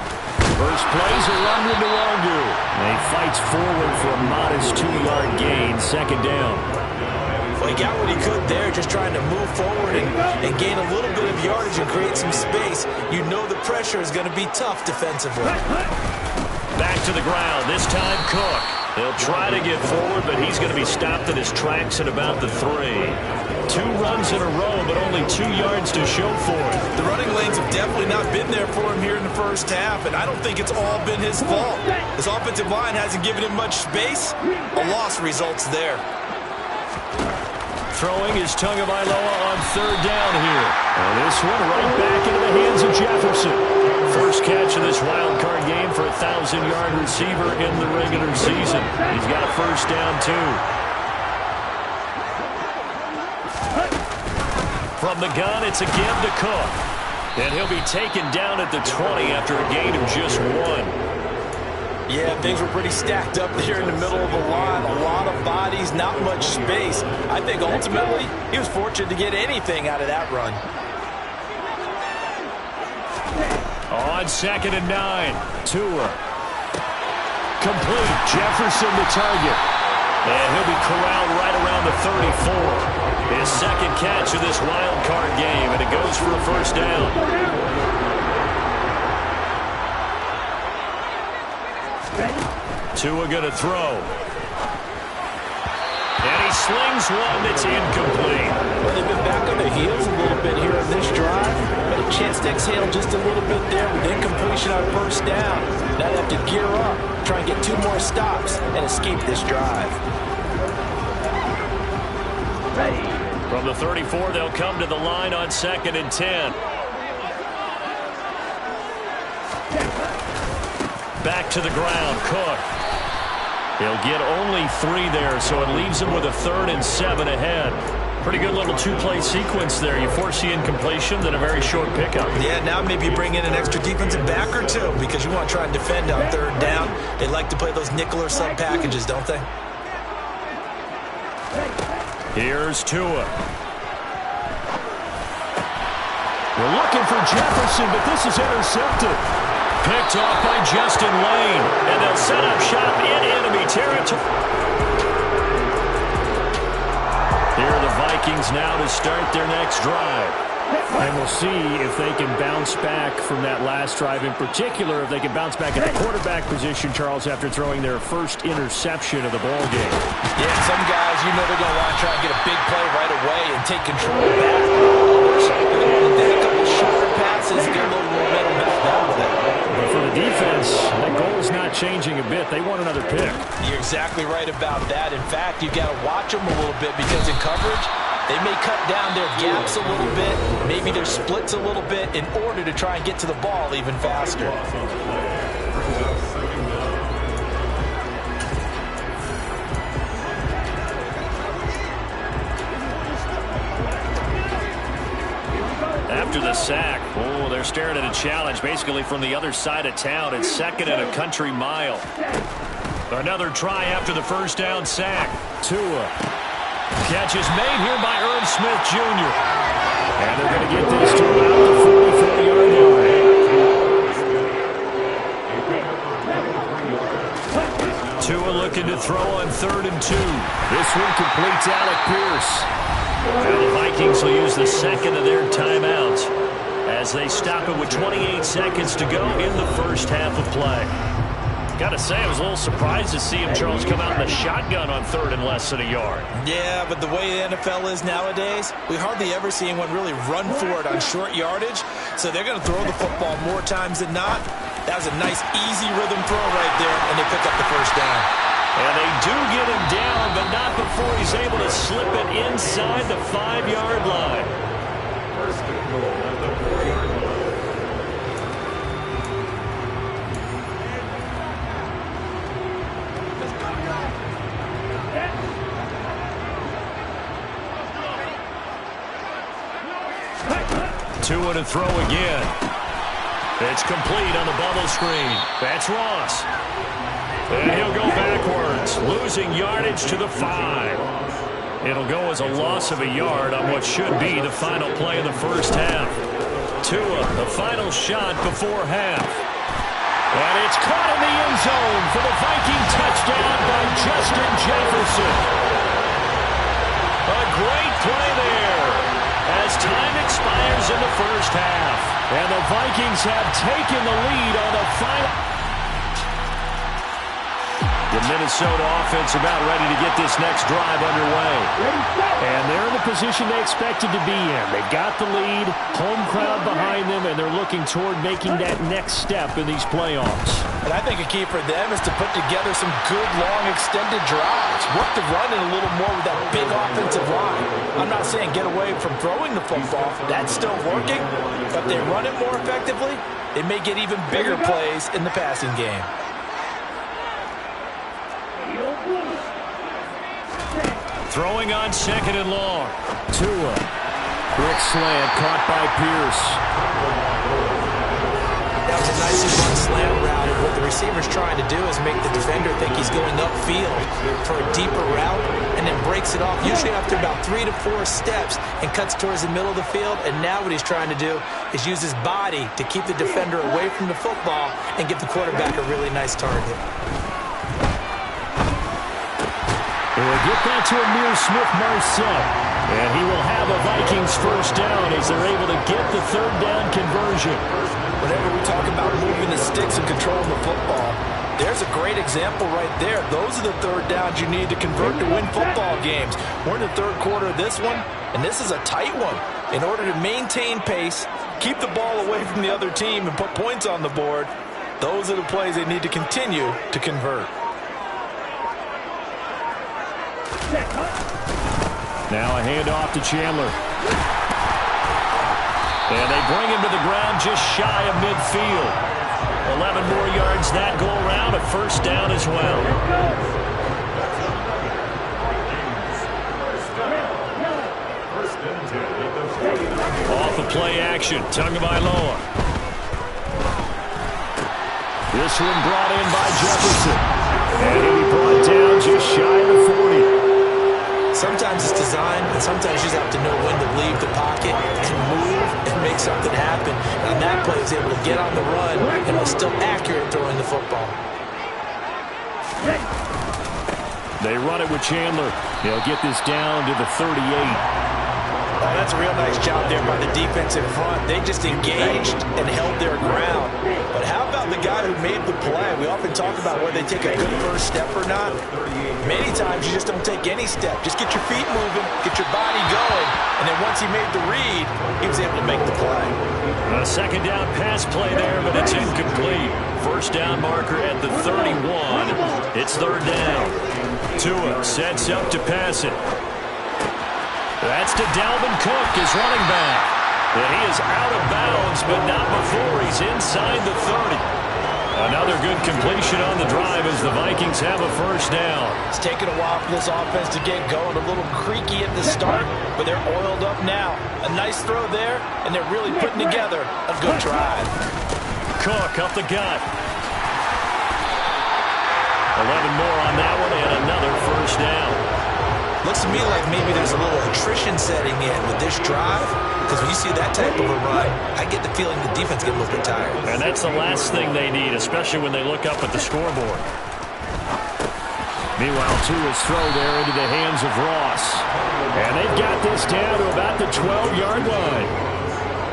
First plays a run with Nwangu. And he fights forward for a modest 2-yard gain, 2nd down. Well, he got what he could there, just trying to move forward and gain a little bit of yardage and create some space. You know the pressure is going to be tough defensively. Back to the ground, this time Cook. He'll try to get forward, but he's going to be stopped in his tracks at about the 3. 2 runs in a row, but only 2 yards to show for it. The running lanes have definitely not been there for him here in the first half, and I don't think it's all been his fault. His offensive line hasn't given him much space. A loss results there. Throwing is Tagovailoa on 3rd down here. And this one right back into the hands of Jefferson. First catch of this wild card game for a 1,000-yard receiver in the regular season. He's got a first down, too. From the gun, it's a give to Cook. And he'll be taken down at the 20 after a gain of just 1. Yeah, things were pretty stacked up there in the middle of the line. A lot of bodies, not much space. I think ultimately he was fortunate to get anything out of that run. On 2nd and 9, Tua. Complete. Jefferson the target. And he'll be corralled right around the 34. His 2nd catch of this wild card game, and it goes for a first down. Tua going to throw. And he slings one that's incomplete. Well, they've been back on their heels a little bit here in this drive. Had a chance to exhale just a little bit there with incompletion on first down. Now they have to gear up, try and get 2 more stops, and escape this drive. From the 34, they'll come to the line on 2nd and 10. Back to the ground, Cook. He'll get only 3 there, so it leaves him with a 3rd and 7 ahead. Pretty good little 2-play sequence there. You force the incompletion, then a very short pickup. Yeah, now maybe bring in an extra defensive back or 2 because you want to try and defend on 3rd down. They like to play those nickel or sub packages, don't they? Here's Tua. We're looking for Jefferson, but this is intercepted. Picked off by Justin Lane, and they'll set up shop in enemy territory. Here are the Vikings now to start their next drive. And we'll see if they can bounce back from that last drive. In particular, if they can bounce back at the quarterback position, Charles, after throwing their first interception of the ball game. Yeah, some guys, you know they're going to want to try and get a big play right away and take control back. Others, they're going to want to take a couple shorter passes, get a little momentum back down with it. But for the defense, that goal is not changing a bit. They want another pick. You're exactly right about that. In fact, you've got to watch them a little bit because in coverage, they may cut down their gaps a little bit, maybe their splits a little bit in order to try and get to the ball even faster. After the sack, they're staring at a challenge basically from the other side of town. It's 2nd and a country mile. Another try after the first down sack. Tua. Catch is made here by Irv Smith Jr. And they're going to get this to about the 44-yard line. Tua looking to throw on 3rd and 2. This one completes Alec Pierce. Now the Vikings will use the 2nd of their timeouts as they stop it with 28 seconds to go in the first half of play. Got to say, I was a little surprised to see him, Charles, come out in the shotgun on 3rd and less than a yard. Yeah, but the way the NFL is nowadays, we hardly ever see anyone really run for it on short yardage. So they're going to throw the football more times than not. That was a nice, easy rhythm throw right there, and they pick up the first down. And they do get him down, but not before he's able to slip it inside the 5-yard line. Tua to throw again. It's complete on the bubble screen. That's Ross. And he'll go backwards, losing yardage to the 5. It'll go as a loss of a yard on what should be the final play of the first half. Tua, the final shot before half. And it's caught in the end zone for the Viking touchdown by Justin Jefferson. A great play there as time expires in the first half. And the Vikings have taken the lead on the final. The Minnesota offense about ready to get this next drive underway. And they're in the position they expected to be in. They've got the lead, home crowd behind them, and they're looking toward making that next step in these playoffs. And I think a key for them is to put together some good, long, extended drives. Work the run in a little more with that big offensive line. I'm not saying get away from throwing the football. That's still working. But if they run it more effectively, they may get even bigger plays in the passing game. Throwing on 2nd and long. Tua. Quick slant caught by Pierce. That was a nicely run slant route. And what the receiver's trying to do is make the defender think he's going upfield for a deeper route and then breaks it off, usually after about 3 to 4 steps, and cuts towards the middle of the field. And now what he's trying to do is use his body to keep the defender away from the football and give the quarterback a really nice target. We'll get that to Amir Smith-Marset, and he will have a Vikings first down as they're able to get the 3rd down conversion. Whenever we talk about moving the sticks and controlling the football, There's a great example right there. Those are the third downs you need to convert to win football games. We're in the third quarter of this one, and this is a tight one. In order to maintain pace, keep the ball away from the other team, and put points on the board, those are the plays they need to continue to convert. Now a handoff to Chandler. And they bring him to the ground just shy of midfield. 11 more yards that go around, a first down as well. Off the play action, Tagovailoa. This one brought in by Jefferson. And he'll be brought down just shy of the 40. Sometimes it's design, and sometimes you just have to know when to leave the pocket and move and make something happen. And that play is able to get on the run and was still accurate throwing the football. They run it with Chandler. They'll get this down to the 38. Oh, that's a real nice job there by the defense in front. They just engaged and held their ground. But how about the guy who made the play? We often talk about whether they take a good first step or not. Many times you just don't take any step. Just get your feet moving, get your body going, and then once he made the read, he was able to make the play. A second down pass play there, but it's incomplete. First down marker at the 31. It's third down. Tua sets up to pass it. That's to Dalvin Cook, his running back. And he is out of bounds, but not before he's inside the 30. Another good completion on the drive as the Vikings have a first down. It's taken a while for this offense to get going. A little creaky at the start, but they're oiled up now. A nice throw there, and they're really putting together a good drive. Cook up the gut. 11 more on that one, and another first down. Looks to me like maybe there's a little attrition setting in with this drive, because when you see that type of a run, I get the feeling the defense gets a little bit tired. And that's the last thing they need, especially when they look up at the scoreboard. Meanwhile, Tua's throw there into the hands of Ross. And they've got this down to about the 12-yard line.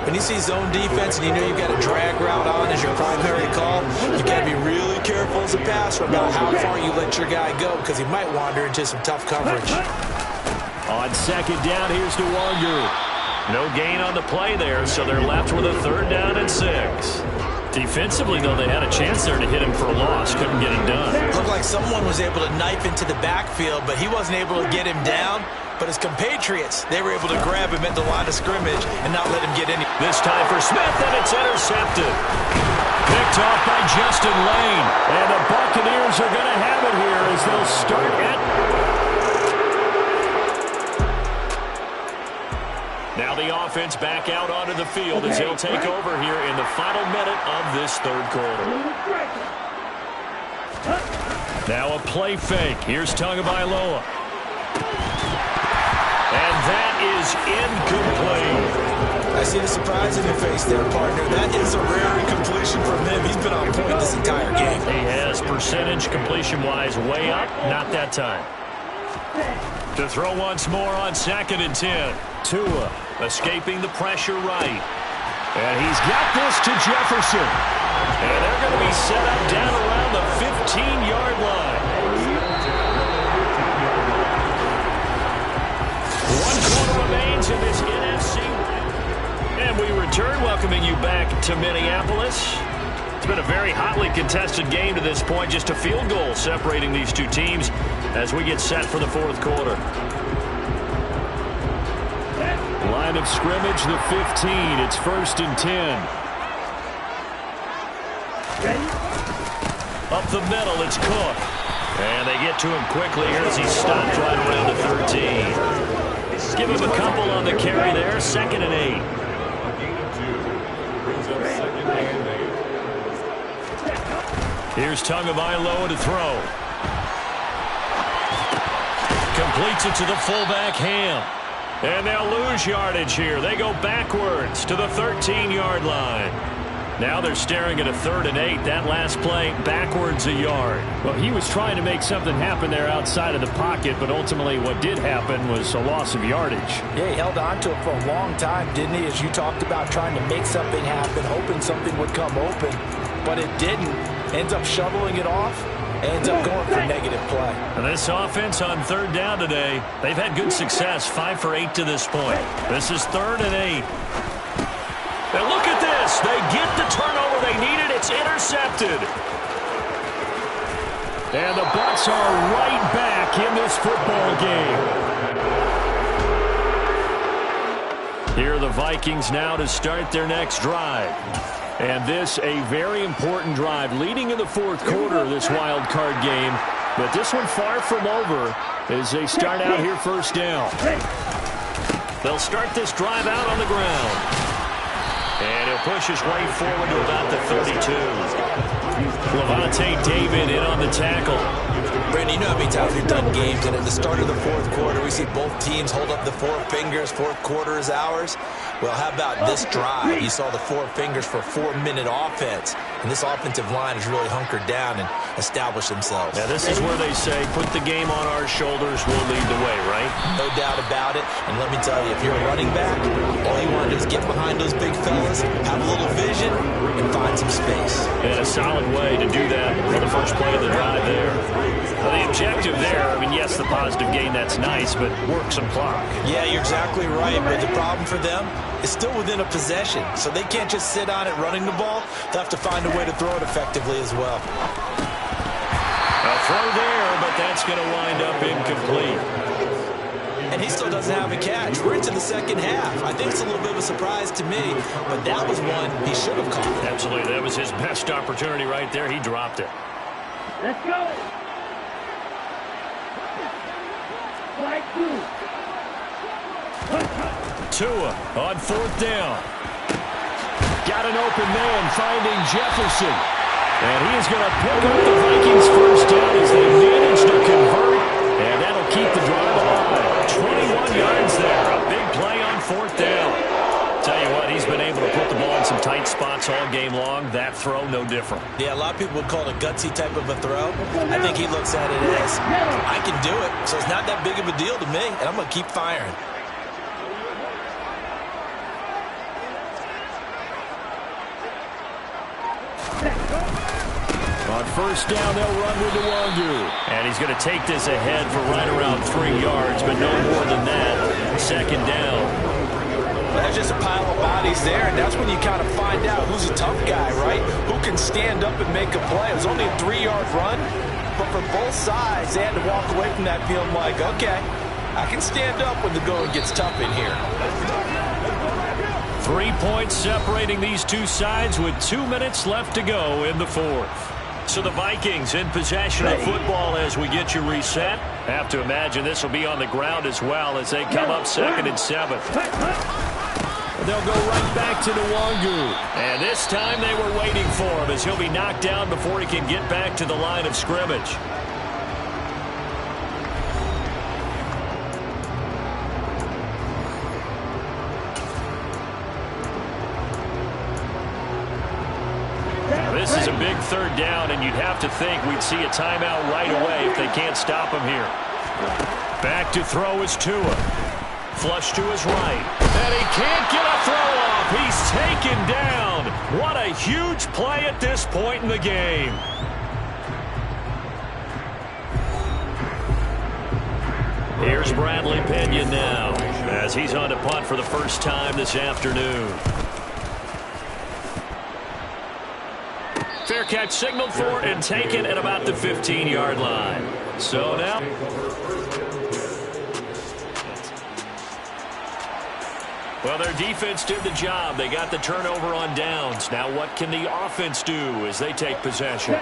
When you see zone defense and you know you've got a drag route on as your primary call, you've got to be really careful as a passer about how far you let your guy go, because he might wander into some tough coverage. On second down, here's DeWalger. No gain on the play there, so they're left with a third down and 6. Defensively, though, they had a chance there to hit him for a loss. Couldn't get it done. Looked like someone was able to knife into the backfield, but he wasn't able to get him down. But his compatriots, they were able to grab him at the line of scrimmage and not let him get any. This time for Smith, and it's intercepted. Picked off by Justin Lane. And the Buccaneers are going to have it here as they'll start at... Now the offense back out onto the field as they'll take over here in the final minute of this third quarter. Now a play fake. Here's Tagovailoa. And that is incomplete. I see the surprise in your face there, partner. That is a rare incompletion from him. He's been on point this entire game. He has percentage completion-wise way up. Not that time. To throw once more on 2nd and 10. Tua escaping the pressure right. And he's got this to Jefferson. And they're going to be set up down around the 15-yard line. 1 quarter remains in this NFC. And we return, welcoming you back to Minneapolis. It's been a very hotly contested game to this point. Just a field goal separating these two teams as we get set for the fourth quarter. Line of scrimmage, the 15. It's 1st and 10. Up the middle, it's Cook. And they get to him quickly here as he stopped right around the 13. Give him a couple on the carry there. 2nd and 8. Here's Tagovailoa to throw. Completes it to the fullback, Ham. And they'll lose yardage here. They go backwards to the 13-yard line. Now they're staring at a 3rd and 8. That last play, backwards a yard. Well, he was trying to make something happen there outside of the pocket, but ultimately what did happen was a loss of yardage. Yeah, he held on to it for a long time, didn't he? As you talked about trying to make something happen, hoping something would come open, but it didn't. ends up shoveling it off, ends up going for negative play. And this offense on third down today, they've had good success, 5 for 8 to this point. This is 3rd and 8. And look at this. They get the turnover they needed. It's intercepted. And the Bucs are right back in this football game. Here are the Vikings now to start their next drive. And this a very important drive leading in the fourth quarter of this wild card game. But this one far from over as they start out here first down. They'll start this drive out on the ground. And he'll push his way forward to about the 32. Levante David in on the tackle. Brandon, you know how many times we've done games, and at the start of the fourth quarter, we see both teams hold up the 4 fingers, fourth quarter is ours. Well, how about this drive? You saw the 4 fingers for 4-minute offense, and this offensive line has really hunkered down and established themselves. Now, this is where they say, put the game on our shoulders, we'll lead the way, right? No doubt about it, and let me tell you, if you're a running back, all you want to do is get behind those big fellas, have a little vision, and find some space. And a solid way to do that for the first play of the drive there. Well, the objective there, I mean, yes, the positive gain, that's nice, but work some clock. Yeah, you're exactly right, but the problem for them is still within a possession, so they can't just sit on it running the ball. They'll have to find a way to throw it effectively as well. A throw there, but that's going to wind up incomplete. And he still doesn't have a catch. We're into the second half. I think it's a little bit of a surprise to me, but that was one he should have caught. Absolutely. That was his best opportunity right there. He dropped it. Let's go. Tua on 4th down. Got an open man finding Jefferson. And he is going to pick up the Vikings first down as they manage to convert. And that'll keep the drive alive. 21 yards there. A big play on 4th down. Tell you what, he's been able to put the ball in some tight spots all game long. That throw, no different. Yeah, a lot of people would call it a gutsy type of a throw. I think he looks at it as, I can do it, so it's not that big of a deal to me, and I'm going to keep firing. On first down, they'll run with Nwangu. And he's going to take this ahead for right around 3 yards, but no more than that. Second down. There's just a pile of bodies there, and that's when you kind of find out who's a tough guy, right? Who can stand up and make a play. It was only a 3-yard run, but for both sides, they had to walk away from that feeling like, okay, I can stand up when the going gets tough in here. 3 points separating these two sides with 2 minutes left to go in the fourth. So the Vikings in possession of football as we get you reset. Have to imagine this will be on the ground as well as they come up 2nd and 7. They'll go right back to Nwangu. And this time they were waiting for him as he'll be knocked down before he can get back to the line of scrimmage. This is a big 3rd down, and you'd have to think we'd see a timeout right away if they can't stop him here. Back to throw is Tua. Flush to his right. And he can't get a throw off. He's taken down. What a huge play at this point in the game. Here's Bradley Pena now as he's on to punt for the first time this afternoon. Fair catch signaled for and taken at about the 15-yard line. So now, well, their defense did the job. They got the turnover on downs. Now what can the offense do as they take possession?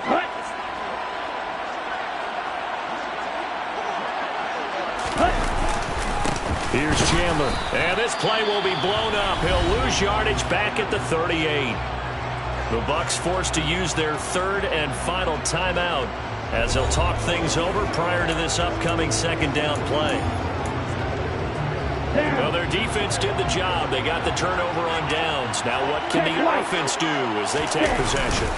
Here's Chandler. And this play will be blown up. He'll lose yardage back at the 38. The Bucs forced to use their 3rd and final timeout as they'll talk things over prior to this upcoming 2nd down play. Well, their defense did the job. They got the turnover on downs. Now what can the offense do as they take possession?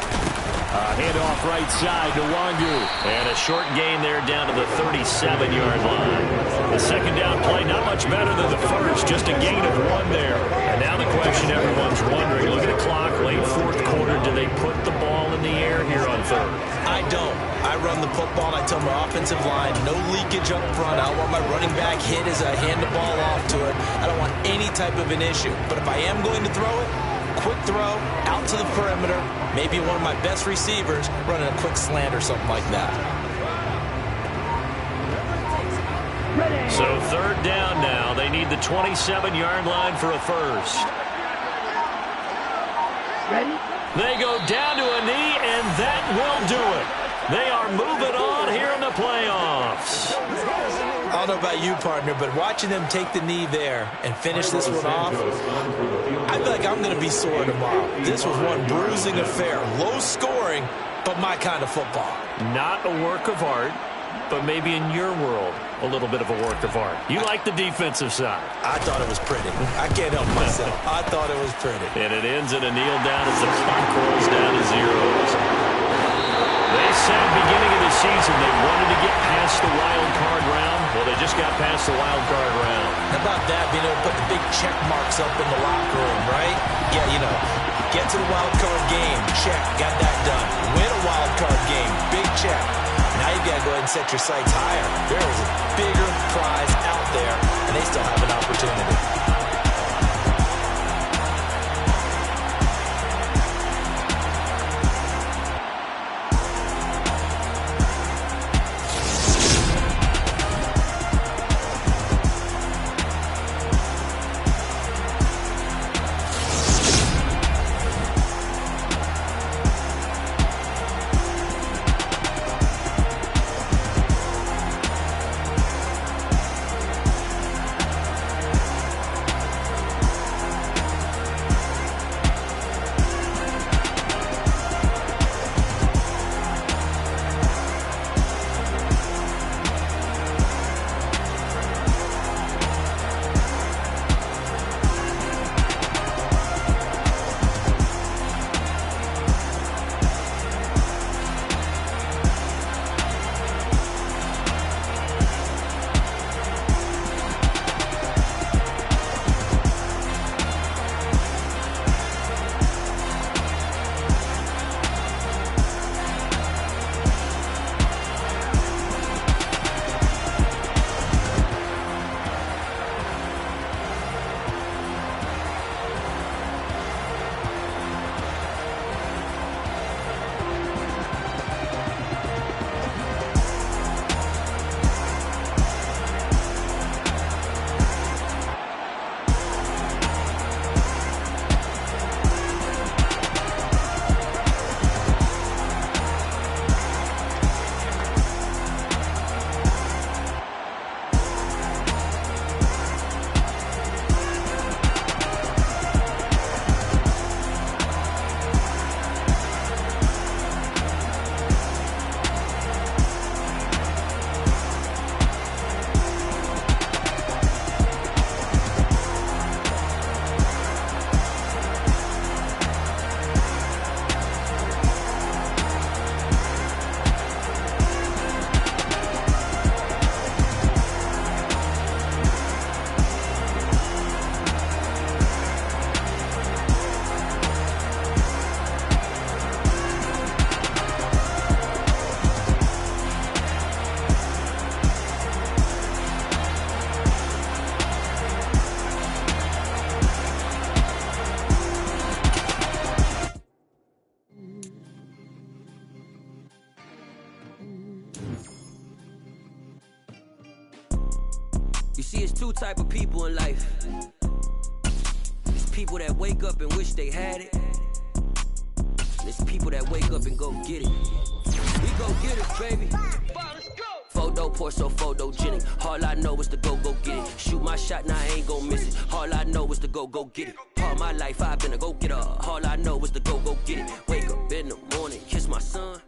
Handoff right side to Nwangu. And a short gain there down to the 37-yard line. The 2nd down play not much better than the first. Just a gain of 1 there. And Now the question everyone's wondering, look at the clock, late fourth quarter, do they put the ball in the air here on third? I don't. I run the football, and I tell my offensive line, no leakage up front. I don't want my running back hit as I hand the ball off to it. I don't want any type of an issue. But if I am going to throw it, quick throw, out to the perimeter, maybe one of my best receivers running a quick slant or something like that. So third down now. They need the 27-yard line for a first. Ready? They go down to a knee, and that will do it. They are moving on here in the playoffs. I don't know about you, partner, but watching them take the knee there and finish this one off, I feel like I'm going to be sore tomorrow. This was one bruising affair. Low scoring, but my kind of football. Not a work of art, but maybe in your world, a little bit of a work of art. You like the defensive side. I thought it was pretty. I can't help myself. I thought it was pretty. And it ends in a kneel down as the clock rolls down to zeros. They said beginning of the season they wanted to get past the wild card round. Well, they just got past the wild card round. How about that, being able to put the big check marks up in the locker room, right? Yeah, you know, get to the wild card game, check, got that done. Win a wild card game, big check. Now you've got to go ahead and set your sights higher. There is a bigger prize out there, and they still have an opportunity. You see, it's two type of people in life. It's people that wake up and wish they had it. And it's people that wake up and go get it. We go get it, baby. Photo poor, so photogenic. All I know is to go get it. Shoot my shot, now I ain't gon' miss it. All I know is to go get it. All my life I've been a go-getter. All I know is to go get it. Wake up in the morning, kiss my son.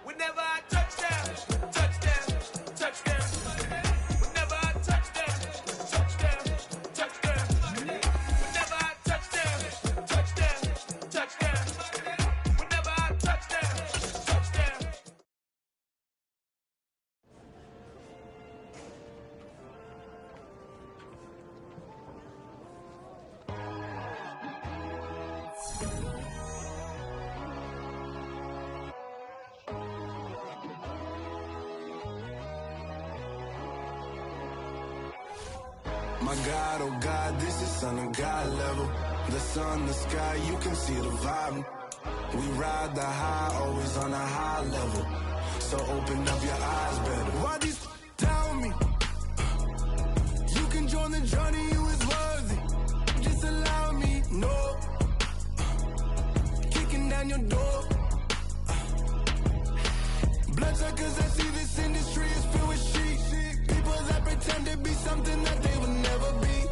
Whenever I touchdown, touchdown, touchdown. Whenever I touchdown, touchdown, touchdown. Whenever I touchdown, touchdown, touchdown. Whenever I touchdown, My God, oh God, this is Son of God level. The sun, the sky, you can see the vibe. We ride the high, always on a high level. So open up your eyes better. Why these tell me? You can join the journey, you is worthy. Just allow me, no. Kicking down your door. Bloodsuckers, I see this industry is filled with shit. People that pretend to be something that they would never be.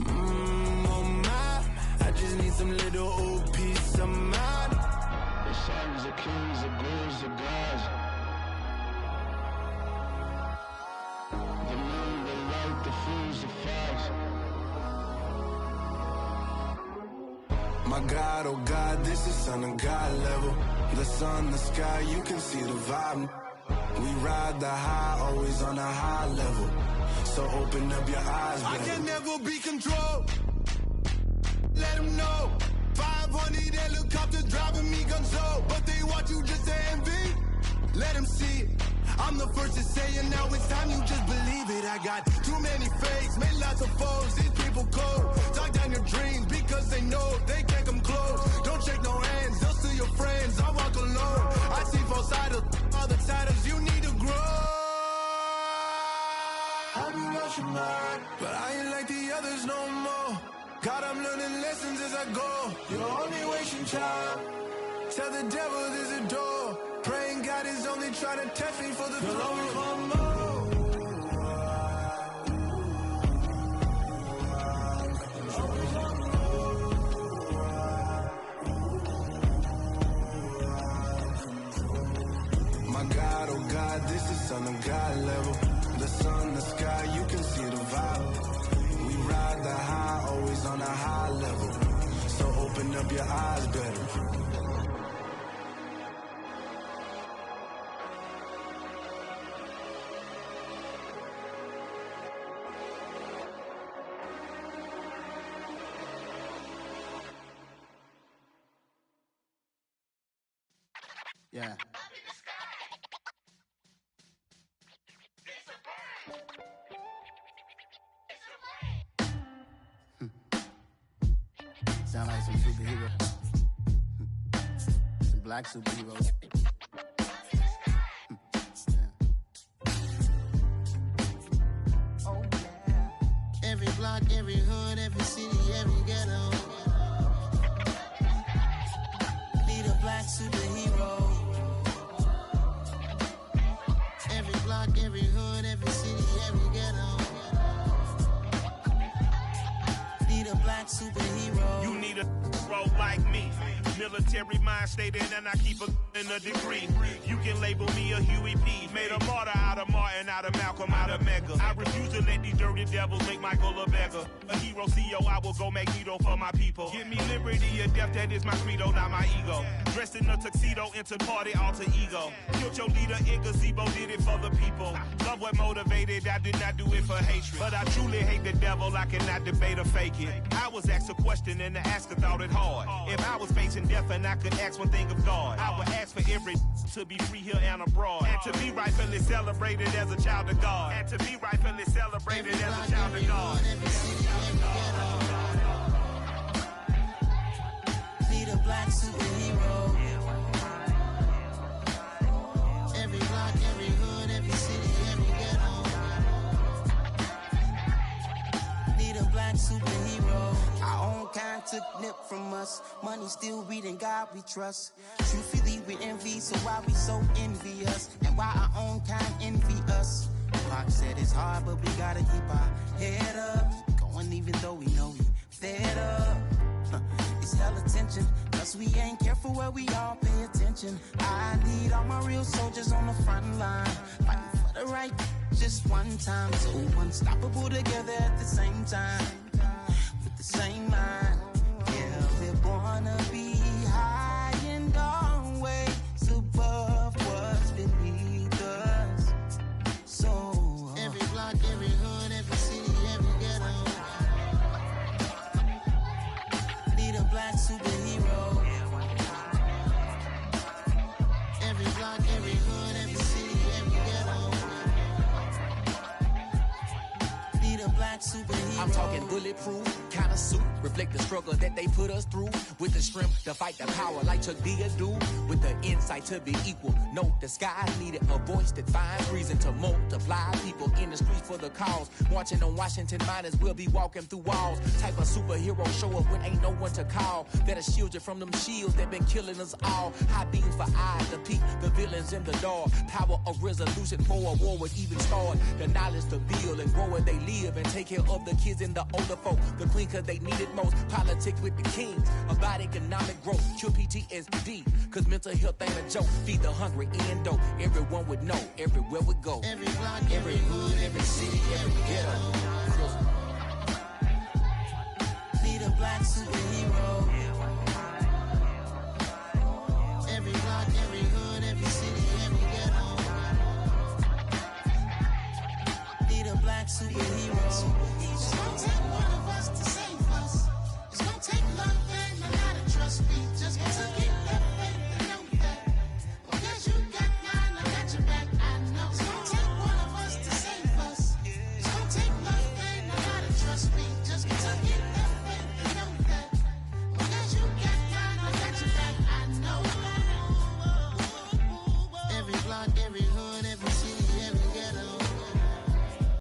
Oh my, I just need some little old peace of mind. The sons, the kings, the bulls, the gods. The moon, the light, the fools, the facts. My God, oh God, this is Son of God level. The sun, the sky, you can see the vibe. We ride the high, always on a high level. So open up your eyes, baby. I can never be controlled. Let them know. 500 helicopters driving me gonzo. But they watch you just to envy. Let them see it. I'm the first to say it, now it's time you just believe it. I got too many fakes, made lots of foes. These people cold. Talk down your dreams because they know they can't come close. Don't shake no hands, they'll steal your friends. I walk alone. I see both sides of all the titles you need to grow. I've been rushing mine, but I ain't like the others no more. God, I'm learning lessons as I go. You're only wasting time. Tell the devil there's a door. Praying God is only trying to test me for the glory of My God, oh God, this is Son of God level. The sun, the sky, you can see the vibe. We ride the high, always on a high level. So open up your eyes better. Yeah. Sound like some superhero. Some black superheroes. Oh yeah. Every block, every hood, every city, every ghetto. Need a black superhero. Every block, every hood, every city, every ghetto. Need a black superhero. You need a bro like me. Military mind stated, and I keep in a degree. You can label me a Huey P. Made a martyr out of Martin, out of Malcolm, out of Mega. I refuse to let these dirty devils make Michael a beggar. A hero CEO, I will go Magneto for my people. Give me liberty or death, that is my credo, not my ego. Dressed in a tuxedo, into party, alter ego. Killed your leader in gazebo, did it for the people. Love what motivated, I did not do it for hatred. But I truly hate the devil, I cannot debate or fake it. I was asked a question and the asker thought it hard. If I was facing death and I could ask one thing of God, I would ask for every to be free here and abroad. And to be rightfully celebrated as a child of God. And to be rightfully celebrated as a child of God. Need a black superhero. Every block, every hood, every city, every ghetto. Need a black superhero. Our own kind took nip from us. Money still reading God we trust. Truthfully we envy, so why we so envious? And why our own kind envy us? Pac said it's hard, but we gotta keep our head up. Going even though we know we fed up. It's hella tension, cause we ain't careful where we all pay attention. I need all my real soldiers on the front line, fighting for the right just one time. So unstoppable together at the same time, with the same mind. Yeah, we're born to be high and always above what's beneath us. So every block, every hood, every city, every ghetto. Need a black superhero. Every block, every hood, every city, every ghetto. Need a black superhero. superhero. I'm talking bulletproof, kind of suit, reflect the struggle that they put us through. With the strength to fight the power like Chuck D do. With the insight to be equal. No, the sky needed a voice that finds reason to multiply. People in the streets for the cause. Marching on Washington, might as well be walking through walls. Type of superhero show up when ain't no one to call. That'll shield you from them shields that been killing us all. High beams for eyes to peek the villains in the door. Power of resolution for a war would even start. The knowledge to build and grow where they live and take care of the kids and the older folk. The queen cause they need it most. Politics with the kings. About economic growth. Cure PTSD. Cause mental health ain't a joke. Feed the hungry and dope. Everyone would know everywhere we go. Every block, every hood, every city, every ghetto.